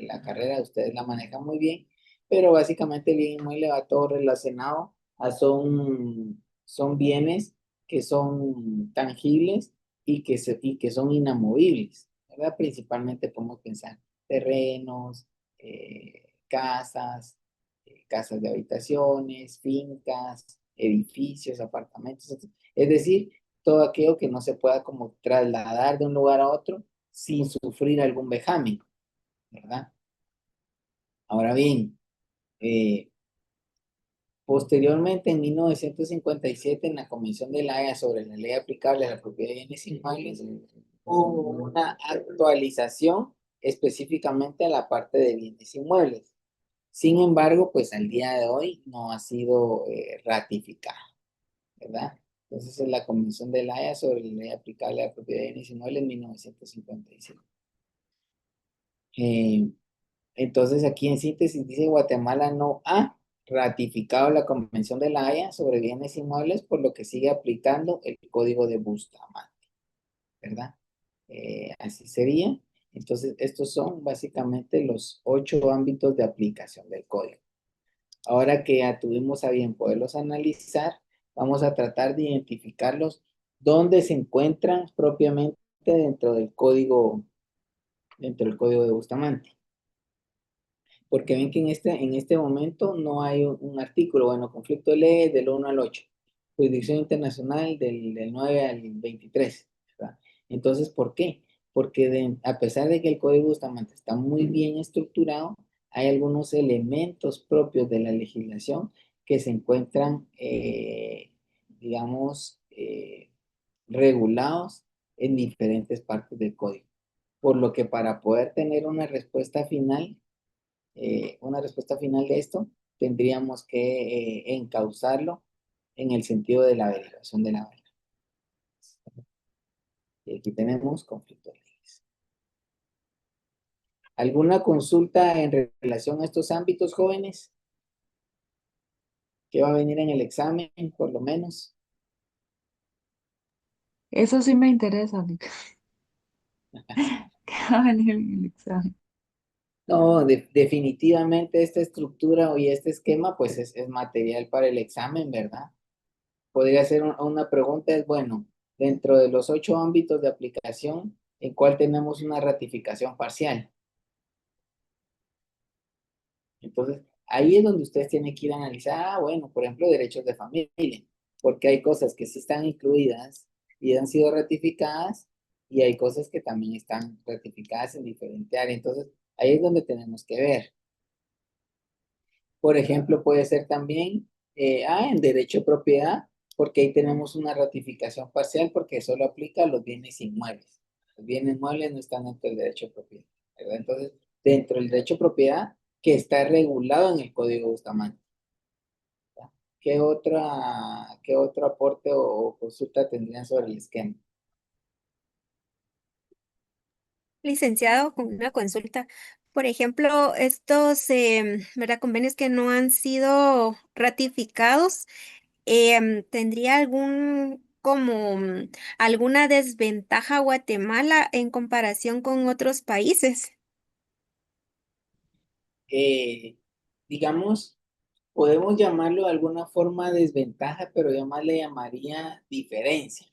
Speaker 1: la carrera ustedes la manejan muy bien, pero básicamente el bien inmueble va todo relacionado a son bienes que son tangibles y que son inamovibles, ¿verdad? Principalmente podemos pensar terrenos, casas, casas de habitaciones, fincas, edificios, apartamentos, etc. Es decir, todo aquello que no se pueda como trasladar de un lugar a otro sin sufrir algún vejamen, ¿verdad? Ahora bien, eh, posteriormente, en 1957, en la Convención de la Haya sobre la ley aplicable a la propiedad de bienes inmuebles, hubo una actualización específicamente a la parte de bienes inmuebles. Sin embargo, pues al día de hoy no ha sido ratificada, ¿verdad? Entonces es la Convención de la Haya sobre la ley aplicable a la propiedad de bienes inmuebles en 1957. Eh, entonces aquí en síntesis dice Guatemala no ha ratificado la Convención de la Haya sobre bienes inmuebles, por lo que sigue aplicando el Código de Bustamante, ¿verdad? Así sería. Entonces estos son básicamente los 8 ámbitos de aplicación del código. Ahora que ya tuvimos a bien poderlos analizar, vamos a tratar de identificarlos dónde se encuentran propiamente dentro del código de Bustamante. Porque ven que en este momento no hay un artículo, bueno, conflicto de leyes del 1 al 8, jurisdicción internacional del 9 al 23, ¿verdad? Entonces, ¿por qué? Porque a pesar de que el Código Bustamante está muy bien estructurado, hay algunos elementos propios de la legislación que se encuentran, digamos, regulados en diferentes partes del código. Por lo que para poder tener una respuesta final de esto, tendríamos que encauzarlo en el sentido de la averiguación de la verdad. Y aquí tenemos conflicto de leyes. ¿Alguna consulta en relación a estos ámbitos, jóvenes? ¿Qué va a venir en el examen, por lo menos?
Speaker 5: Eso sí me interesa, Alex. ¿Qué va a venir en el examen?
Speaker 1: No, definitivamente esta estructura y este esquema pues es material para el examen, ¿verdad? Podría ser una pregunta, es bueno, dentro de los 8 ámbitos de aplicación, ¿en cuál tenemos una ratificación parcial? Entonces, ahí es donde ustedes tienen que ir a analizar, bueno, por ejemplo, derechos de familia, porque hay cosas que sí están incluidas y han sido ratificadas, y hay cosas que también están ratificadas en diferente área. Entonces, ahí es donde tenemos que ver. Por ejemplo, puede ser también en derecho de propiedad, porque ahí tenemos una ratificación parcial porque solo aplica a los bienes inmuebles. Los bienes muebles no están dentro del derecho de propiedad, ¿verdad? Entonces, dentro del derecho de propiedad, que está regulado en el Código Bustamante. ¿Ya? ¿Qué otro aporte o consulta tendrían sobre el esquema?
Speaker 6: Licenciado, con una consulta. Por ejemplo, estos ¿verdad? Convenios que no han sido ratificados, ¿tendría alguna desventaja Guatemala en comparación con otros países?
Speaker 1: Eh, digamos, podemos llamarlo de alguna forma desventaja, pero yo más le llamaría diferencia,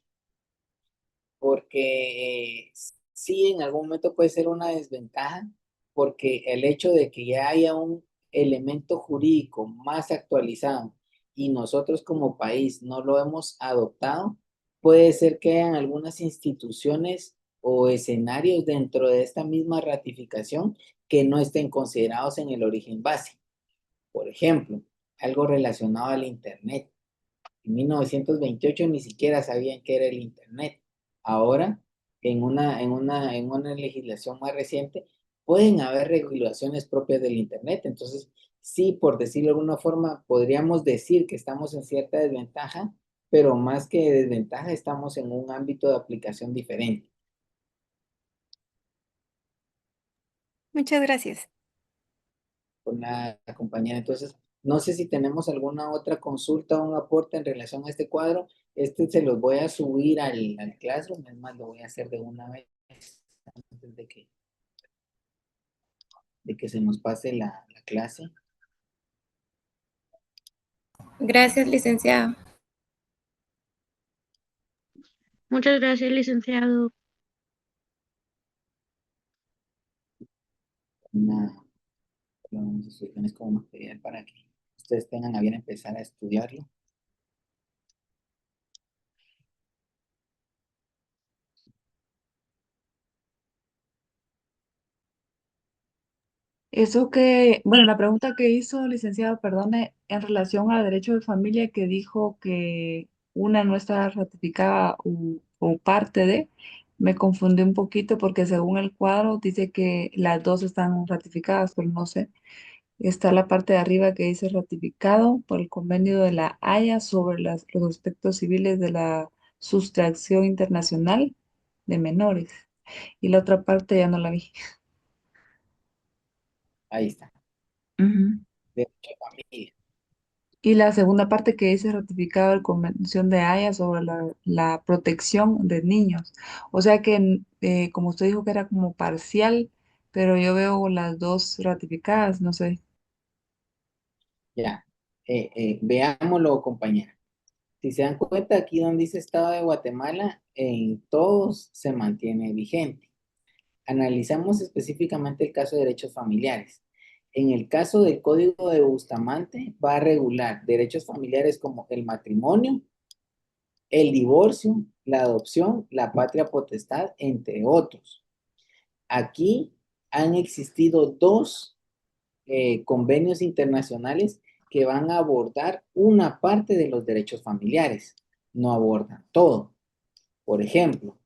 Speaker 1: porque sí en algún momento puede ser una desventaja, porque el hecho de que ya haya un elemento jurídico más actualizado y nosotros como país no lo hemos adoptado, puede ser que hayan algunas instituciones o escenarios dentro de esta misma ratificación que no estén considerados en el origen base. Por ejemplo, algo relacionado al Internet. En 1928 ni siquiera sabían qué era el Internet. Ahora, en una legislación más reciente, pueden haber regulaciones propias del Internet. Entonces, sí, por decirlo de alguna forma, podríamos decir que estamos en cierta desventaja, pero más que desventaja, estamos en un ámbito de aplicación diferente.
Speaker 6: Muchas gracias.
Speaker 1: Con la compañera. Entonces, no sé si tenemos alguna otra consulta o un aporte en relación a este cuadro. Este se los voy a subir al Classroom, es más, lo voy a hacer de una vez antes de que se nos pase la clase.
Speaker 2: Gracias, licenciado.
Speaker 7: Muchas gracias, licenciado.
Speaker 1: Lo vamos a subir como material para que ustedes tengan a bien empezar a estudiarlo.
Speaker 5: Eso que, bueno, la pregunta que hizo, licenciado, perdone, en relación al derecho de familia que dijo que una no está ratificada o parte de, me confundí un poquito porque según el cuadro dice que las dos están ratificadas, pero no sé. Está la parte de arriba que dice ratificado por el convenio de la Haya sobre los aspectos civiles de la sustracción internacional de menores. Y la otra parte ya no la vi.
Speaker 1: Ahí está.
Speaker 5: Ujú.
Speaker 1: Derecho de familia.
Speaker 5: Y la segunda parte que dice ratificado la Convención de Haya sobre la protección de niños. O sea que, como usted dijo que era como parcial, pero yo veo las dos ratificadas, no sé.
Speaker 1: Ya. Veámoslo, compañera. Si se dan cuenta, aquí donde dice Estado de Guatemala, en todos se mantiene vigente. Analizamos específicamente el caso de derechos familiares. En el caso del Código de Bustamante, va a regular derechos familiares como el matrimonio, el divorcio, la adopción, la patria potestad, entre otros. Aquí han existido dos convenios internacionales que van a abordar una parte de los derechos familiares, no abordan todo. Por ejemplo,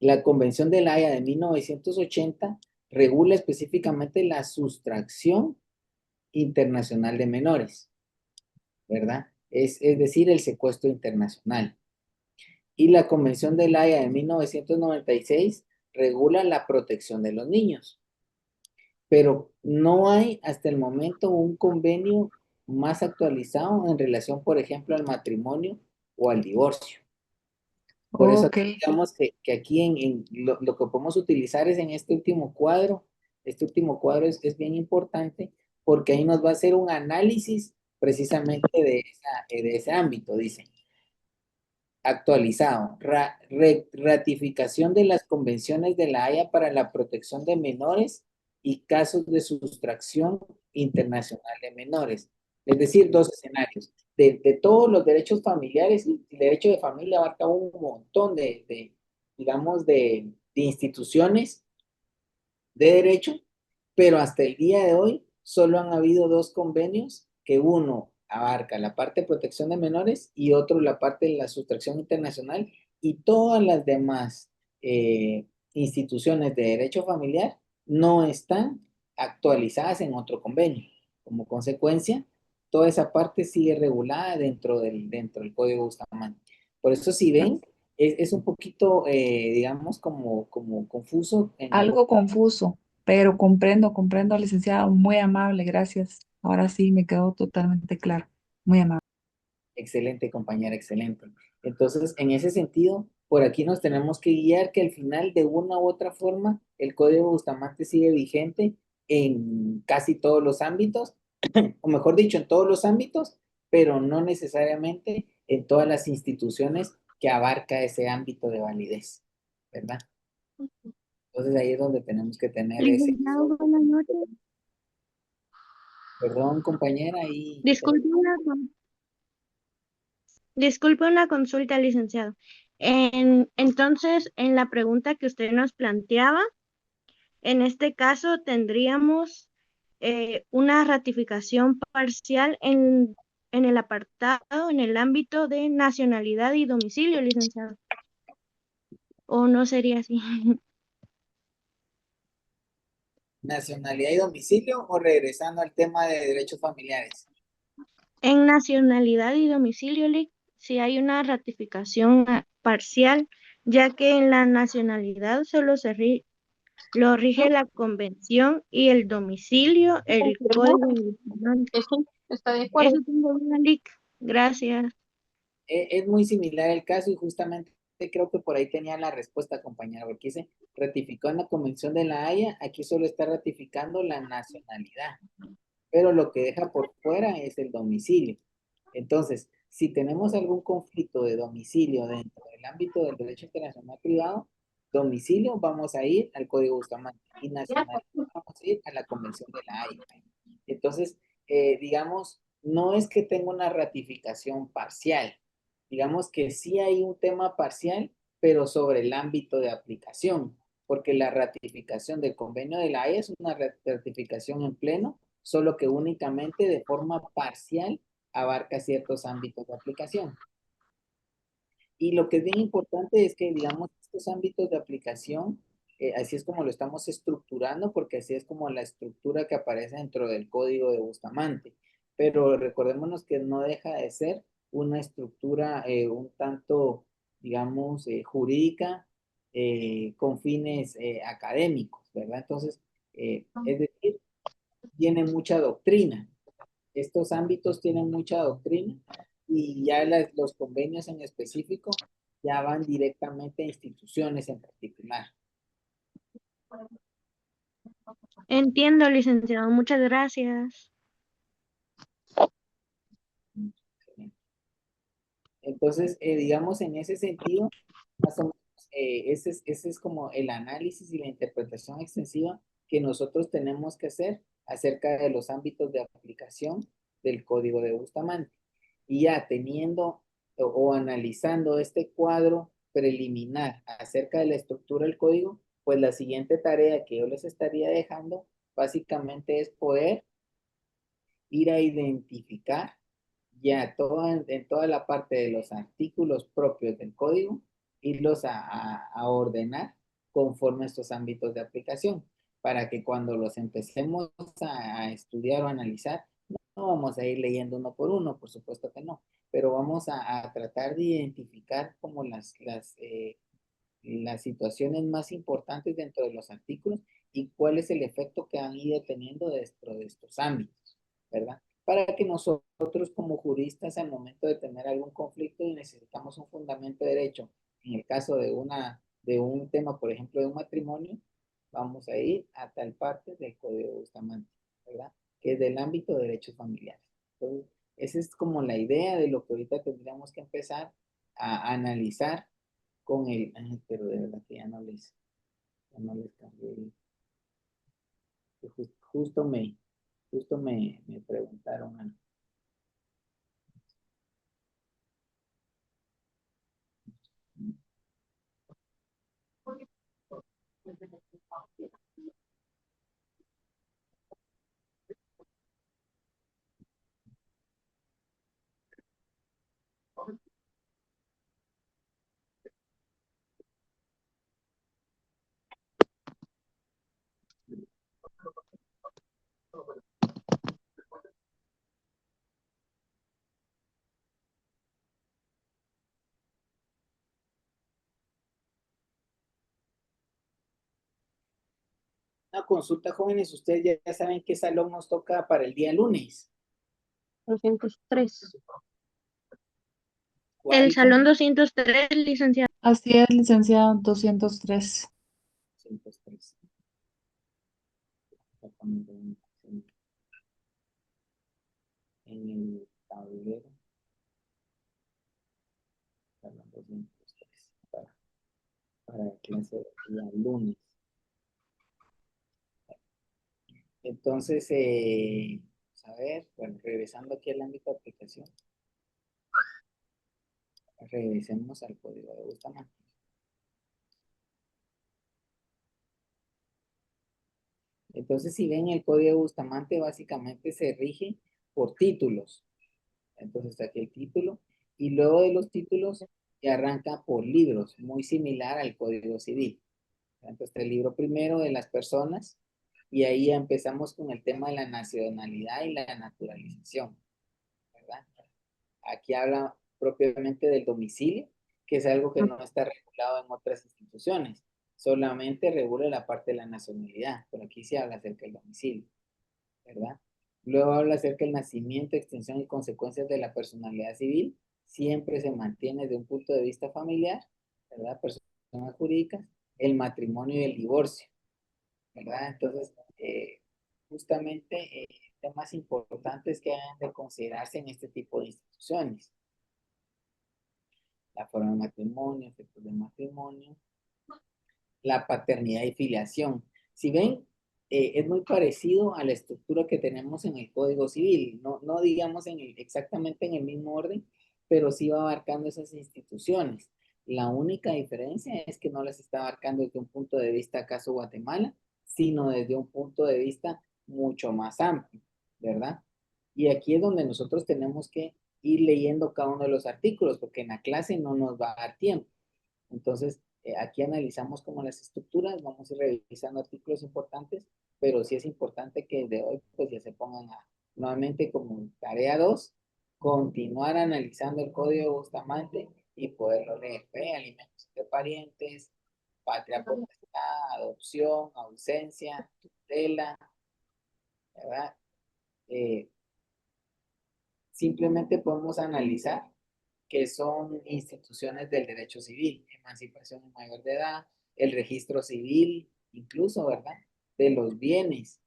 Speaker 1: la Convención de La Haya de 1980 regula específicamente la sustracción internacional de menores, ¿verdad? Es decir, el secuestro internacional. Y la Convención de La Haya de 1996 regula la protección de los niños. Pero no hay hasta el momento un convenio más actualizado en relación, por ejemplo, al matrimonio o al divorcio. Por eso
Speaker 5: Ok,
Speaker 1: digamos que aquí lo que podemos utilizar es en este último cuadro. Este último cuadro es bien importante porque ahí nos va a hacer un análisis precisamente de ese ámbito, dice. Actualizado. Ratificación de las convenciones de la Haya para la protección de menores y casos de sustracción internacional de menores. Es decir, dos escenarios. De todos los derechos familiares, el derecho de familia abarca un montón digamos, de instituciones de derecho, pero hasta el día de hoy solo han habido dos convenios, que uno abarca la parte de protección de menores y otro la parte de la sustracción internacional, y todas las demás instituciones de derecho familiar no están actualizadas en otro convenio. Como consecuencia, toda esa parte sigue regulada dentro del Código Bustamante. Por eso, si ven, es un poquito, digamos, como confuso en
Speaker 5: algo
Speaker 1: algunos.
Speaker 5: confuso, pero comprendo, licenciado, muy amable, gracias. Ahora sí me quedó totalmente claro, muy amable.
Speaker 1: Excelente, compañera, excelente. Entonces, en ese sentido, por aquí nos tenemos que guiar que al final, de una u otra forma, el Código Bustamante sigue vigente en casi todos los ámbitos, o mejor dicho, en todos los ámbitos, pero no necesariamente en todas las instituciones que abarca ese ámbito de validez, ¿verdad? Entonces ahí es donde tenemos que tener ese.
Speaker 7: Licenciado, buenas noches.
Speaker 1: Perdón, compañera, y
Speaker 7: Disculpe disculpe una consulta, licenciado. Entonces, en la pregunta que usted nos planteaba, en este caso tendríamos una ratificación parcial en el apartado, en el ámbito de nacionalidad y domicilio, licenciado. ¿O no sería así?
Speaker 1: nacionalidad y domicilio, o regresando al tema de derechos familiares.
Speaker 7: En nacionalidad y domicilio, si hay una ratificación parcial, ya que en la nacionalidad solo lo rige la convención y el domicilio, el código nacional.
Speaker 4: ¿Está de acuerdo?
Speaker 7: Eso tengo una LIC. Gracias.
Speaker 1: Es muy similar el caso, y justamente creo que por ahí tenía la respuesta, compañera, porque dice, ratificó en la Convención de la Haya, aquí solo está ratificando la nacionalidad, pero lo que deja por fuera es el domicilio. Entonces, si tenemos algún conflicto de domicilio dentro del ámbito del derecho internacional privado, domicilio vamos a ir al Código Bustamante, y nacionalidad vamos a ir a la Convención de la Haya. Entonces, digamos, no es que tenga una ratificación parcial, digamos que sí hay un tema parcial, pero sobre el ámbito de aplicación, porque la ratificación del convenio de la Haya es una ratificación en pleno, solo que únicamente de forma parcial abarca ciertos ámbitos de aplicación. Y lo que es bien importante es que, digamos, estos ámbitos de aplicación, así es como lo estamos estructurando, porque así es como la estructura que aparece dentro del código de Bustamante. Pero recordémonos que no deja de ser una estructura un tanto, digamos, jurídica, con fines académicos, ¿verdad? Entonces, es decir, tiene mucha doctrina. Estos ámbitos tienen mucha doctrina, y ya los convenios en específico ya van directamente a instituciones en particular.
Speaker 7: Entiendo, licenciado. Muchas gracias.
Speaker 1: Entonces, digamos, en ese sentido, más o menos, ese es como el análisis y la interpretación extensiva que nosotros tenemos que hacer acerca de los ámbitos de aplicación del Código de Bustamante. Y ya teniendo o analizando este cuadro preliminar acerca de la estructura del código, pues la siguiente tarea que yo les estaría dejando básicamente es poder ir a identificar ya en toda la parte de los artículos propios del código, irlos a ordenar conforme a estos ámbitos de aplicación, para que cuando los empecemos a estudiar o analizar, no vamos a ir leyendo uno por uno, por supuesto que no, pero vamos a tratar de identificar como las situaciones más importantes dentro de los artículos, y cuál es el efecto que han ido teniendo dentro de estos ámbitos, ¿verdad? para que nosotros como juristas al momento de tener algún conflicto y necesitamos un fundamento de derecho, en el caso de un tema, por ejemplo, de un matrimonio, vamos a ir a tal parte del Código Bustamante, ¿verdad? Que es del ámbito de derechos familiares. Entonces, esa es como la idea de lo que ahorita tendríamos que empezar a analizar con el, ay, pero de verdad que ya no les cambié, justo me preguntaron algo. Una consulta, jóvenes, ustedes ya saben qué salón nos toca para el día lunes.
Speaker 7: 203.
Speaker 1: ¿Cuál?
Speaker 7: El salón 203, licenciado.
Speaker 5: Así es, licenciado, 203.
Speaker 1: 103. En el tablero. Salón 203. Para la clase del día lunes. Entonces, a ver, bueno, regresando aquí al ámbito de aplicación. Regresemos al código de Bustamante. Entonces, si ven el código de Bustamante, básicamente se rige por títulos. Entonces, está aquí el título. Y luego de los títulos, ya arranca por libros, muy similar al Código Civil. Entonces, está el libro primero de las personas. Y ahí ya empezamos con el tema de la nacionalidad y la naturalización, ¿verdad? Aquí habla propiamente del domicilio, que es algo que no está regulado en otras instituciones. Solamente regula la parte de la nacionalidad, pero aquí se habla acerca del domicilio, ¿verdad? Luego habla acerca del nacimiento, extensión y consecuencias de la personalidad civil. Siempre se mantiene desde un punto de vista familiar, ¿verdad? Personas jurídicas, el matrimonio y el divorcio, ¿verdad? Entonces, justamente temas importantes que deben de considerarse en este tipo de instituciones. La forma de matrimonio, efectos de matrimonio, la paternidad y filiación. Si ven, es muy parecido a la estructura que tenemos en el Código Civil, no digamos exactamente en el mismo orden, pero sí va abarcando esas instituciones. La única diferencia es que no las está abarcando desde un punto de vista caso Guatemala, sino desde un punto de vista mucho más amplio, ¿verdad? Y aquí es donde nosotros tenemos que ir leyendo cada uno de los artículos, porque en la clase no nos va a dar tiempo. Entonces, aquí analizamos como las estructuras, vamos a ir revisando artículos importantes, pero sí es importante que de hoy pues ya se pongan nuevamente como tarea 2, continuar analizando el código Bustamante y poderlo leer. Alimentos de parientes, patria potestad, adopción, ausencia, tutela, ¿verdad? Simplemente podemos analizar que son instituciones del derecho civil, emancipación en mayor de edad, el registro civil, incluso, ¿verdad? De los bienes,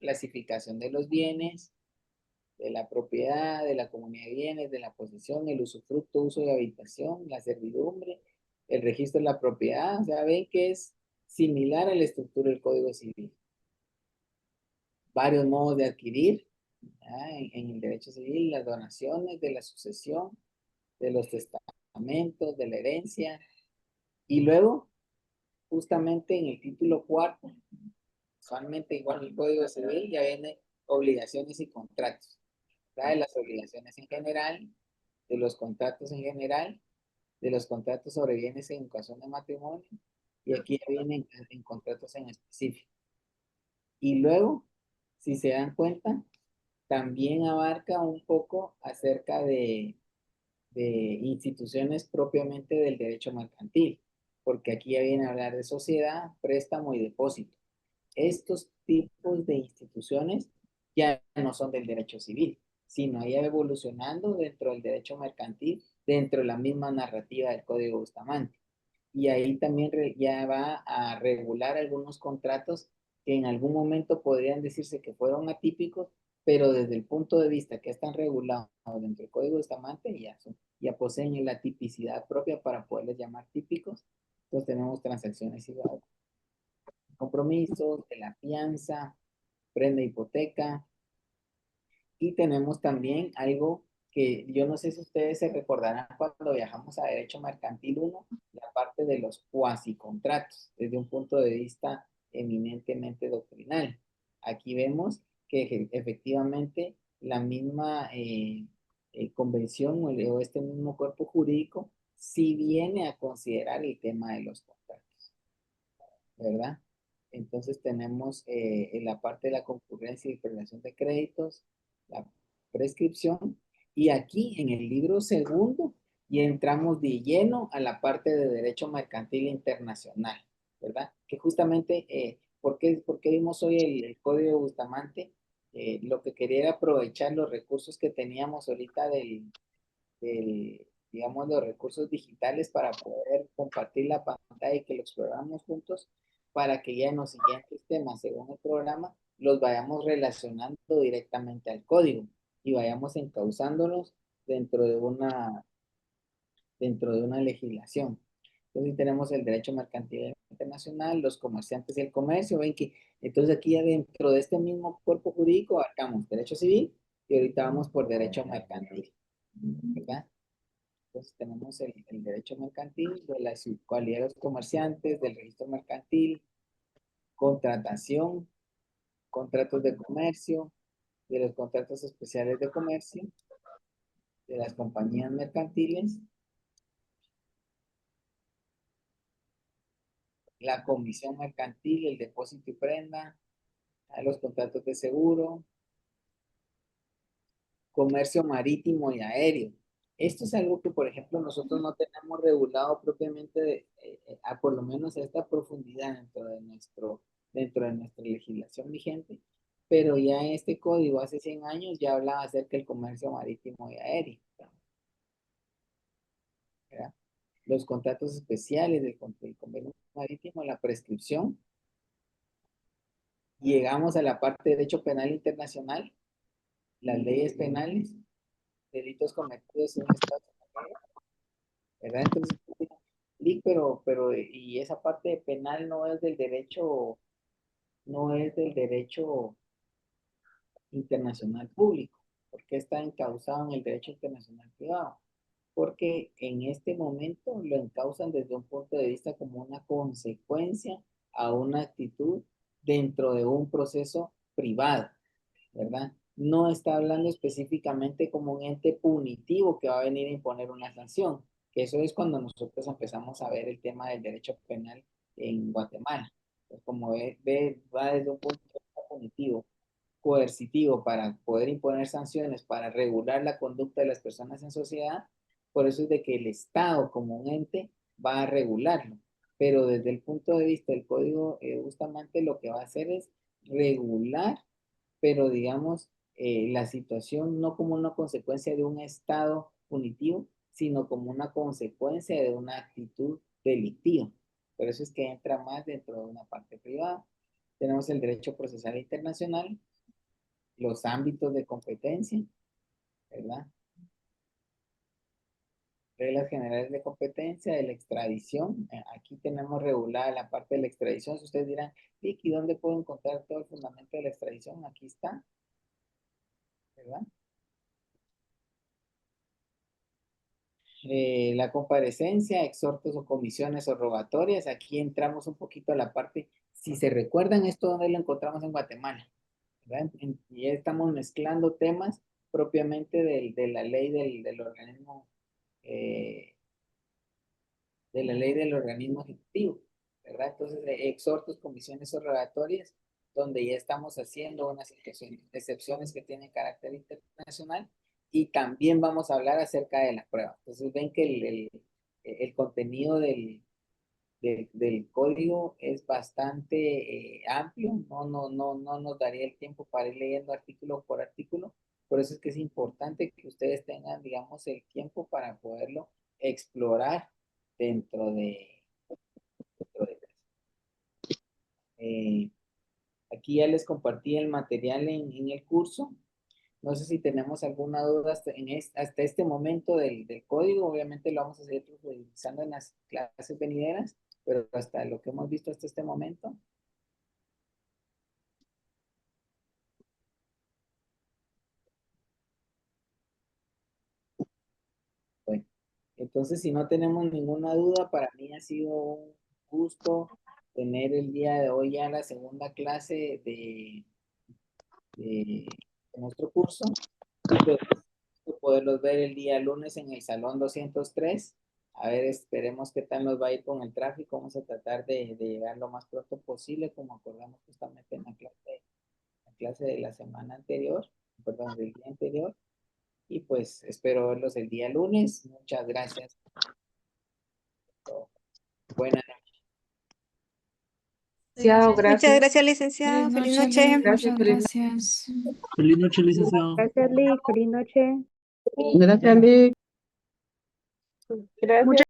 Speaker 1: clasificación de los bienes, de la propiedad, de la comunidad de bienes, de la posesión, el usufructo, uso de habitación, la servidumbre, el registro de la propiedad, o sea, ven que es similar a la estructura del Código Civil. Varios modos de adquirir, en el derecho civil, las donaciones, de la sucesión, de los testamentos, de la herencia. Y luego, justamente en el título cuarto, usualmente igual el Código Civil, ya viene obligaciones y contratos. De las obligaciones en general, de los contratos en general, de los contratos sobre bienes en ocasión de matrimonio, y aquí ya vienen en contratos en específico. Y luego, si se dan cuenta, también abarca un poco acerca de instituciones propiamente del derecho mercantil, porque aquí ya viene a hablar de sociedad, préstamo y depósito. Estos tipos de instituciones ya no son del derecho civil, sino ahí evolucionando dentro del derecho mercantil, dentro de la misma narrativa del Código Bustamante. Y ahí también ya va a regular algunos contratos que en algún momento podrían decirse que fueron atípicos, pero desde el punto de vista que están regulados dentro del Código Bustamante, ya poseen la tipicidad propia para poderles llamar típicos. Entonces tenemos transacciones y compromisos, de la fianza, prenda hipoteca, y tenemos también algo que yo no sé si ustedes se recordarán cuando viajamos a Derecho Mercantil 1, la parte de los cuasicontratos, desde un punto de vista eminentemente doctrinal. Aquí vemos que efectivamente la misma convención o este mismo cuerpo jurídico sí viene a considerar el tema de los contratos, ¿verdad? Entonces tenemos en la parte de la concurrencia y prelación de créditos, la prescripción, y aquí en el libro segundo ya entramos de lleno a la parte de derecho mercantil internacional, ¿verdad? Que justamente, por qué vimos hoy el Código Bustamante? Lo que quería era aprovechar los recursos que teníamos ahorita digamos, los recursos digitales para poder compartir la pantalla y que lo exploráramos juntos, para que ya en los siguientes temas, según el programa, los vayamos relacionando directamente al código y vayamos encauzándolos dentro de una legislación. Entonces tenemos el derecho mercantil internacional, los comerciantes y el comercio. Ven que entonces aquí ya dentro de este mismo cuerpo jurídico abarcamos derecho civil y ahorita vamos por derecho mercantil, ¿verdad? Entonces tenemos el derecho mercantil, de la cualidad de los comerciantes, del registro mercantil, contratación, contratos de comercio, de los contratos especiales de comercio, de las compañías mercantiles, la comisión mercantil, el depósito y prenda, los contratos de seguro, comercio marítimo y aéreo. Esto es algo que, por ejemplo, nosotros no tenemos regulado propiamente, por lo menos a esta profundidad dentro de nuestra legislación vigente, pero ya este código hace 100 años ya hablaba acerca del comercio marítimo y aéreo, ¿verdad? Los contratos especiales del convenio marítimo, la prescripción. Llegamos a la parte de derecho penal internacional, las leyes penales, delitos cometidos en un estado extranjero, ¿verdad? Entonces, sí, y esa parte penal no es del derecho internacional público, porque está encauzado en el derecho internacional privado, porque en este momento lo encausan desde un punto de vista como una consecuencia a una actitud dentro de un proceso privado, ¿verdad? No está hablando específicamente como un ente punitivo que va a venir a imponer una sanción, que eso es cuando nosotros empezamos a ver el tema del derecho penal en Guatemala. Pues como va desde un punto de vista punitivo, coercitivo para poder imponer sanciones, para regular la conducta de las personas en sociedad, por eso es de que el Estado como un ente va a regularlo. Pero desde el punto de vista del Código Bustamante lo que va a hacer es regular, pero digamos, la situación no como una consecuencia de un estado punitivo, sino como una consecuencia de una actitud delictiva. Por eso es que entra más dentro de una parte privada. Tenemos el derecho procesal internacional, los ámbitos de competencia, ¿verdad? Reglas generales de competencia, de la extradición. Aquí tenemos regulada la parte de la extradición. Si ustedes dirán, ¿y dónde puedo encontrar todo el fundamento de la extradición? Aquí está, ¿verdad? La comparecencia, exhortos o comisiones o rogatorias. Aquí entramos un poquito a la parte, si se recuerdan esto, ¿dónde lo encontramos en Guatemala? ¿Verdad? Y ya estamos mezclando temas propiamente de la ley del organismo, eh, de la ley del organismo ejecutivo, ¿verdad? Entonces, exhortos, comisiones o rogatorias, donde ya estamos haciendo unas excepciones que tienen carácter internacional, y también vamos a hablar acerca de la prueba. Entonces, ven que el contenido del código es bastante amplio, no nos daría el tiempo para ir leyendo artículo por artículo, Por eso es que es importante que ustedes tengan, digamos, el tiempo para poderlo explorar dentro de aquí ya les compartí el material en el curso. No sé si tenemos alguna duda hasta este momento del código. Obviamente lo vamos a seguir revisando en las clases venideras, pero hasta lo que hemos visto hasta este momento. Bueno, entonces si no tenemos ninguna duda, para mí ha sido un gusto tener el día de hoy ya la segunda clase de nuestro curso. Y pues poderlos ver el día lunes en el salón 203. A ver, esperemos qué tal nos va a ir con el tráfico. Vamos a tratar de llegar lo más pronto posible, como acordamos justamente en la clase de la semana anterior, perdón, del día anterior. Y pues espero verlos el día lunes. Muchas gracias. Buenas noches.
Speaker 5: Licenciado,
Speaker 6: Muchas
Speaker 5: gracias.
Speaker 6: gracias, licenciado. Feliz noche.
Speaker 5: Gracias,
Speaker 8: Muchas
Speaker 5: feliz
Speaker 8: gracias.
Speaker 3: Feliz noche, licenciado.
Speaker 9: Gracias, Lick. Feliz noche.
Speaker 10: Gracias, Lick.
Speaker 9: Gracias.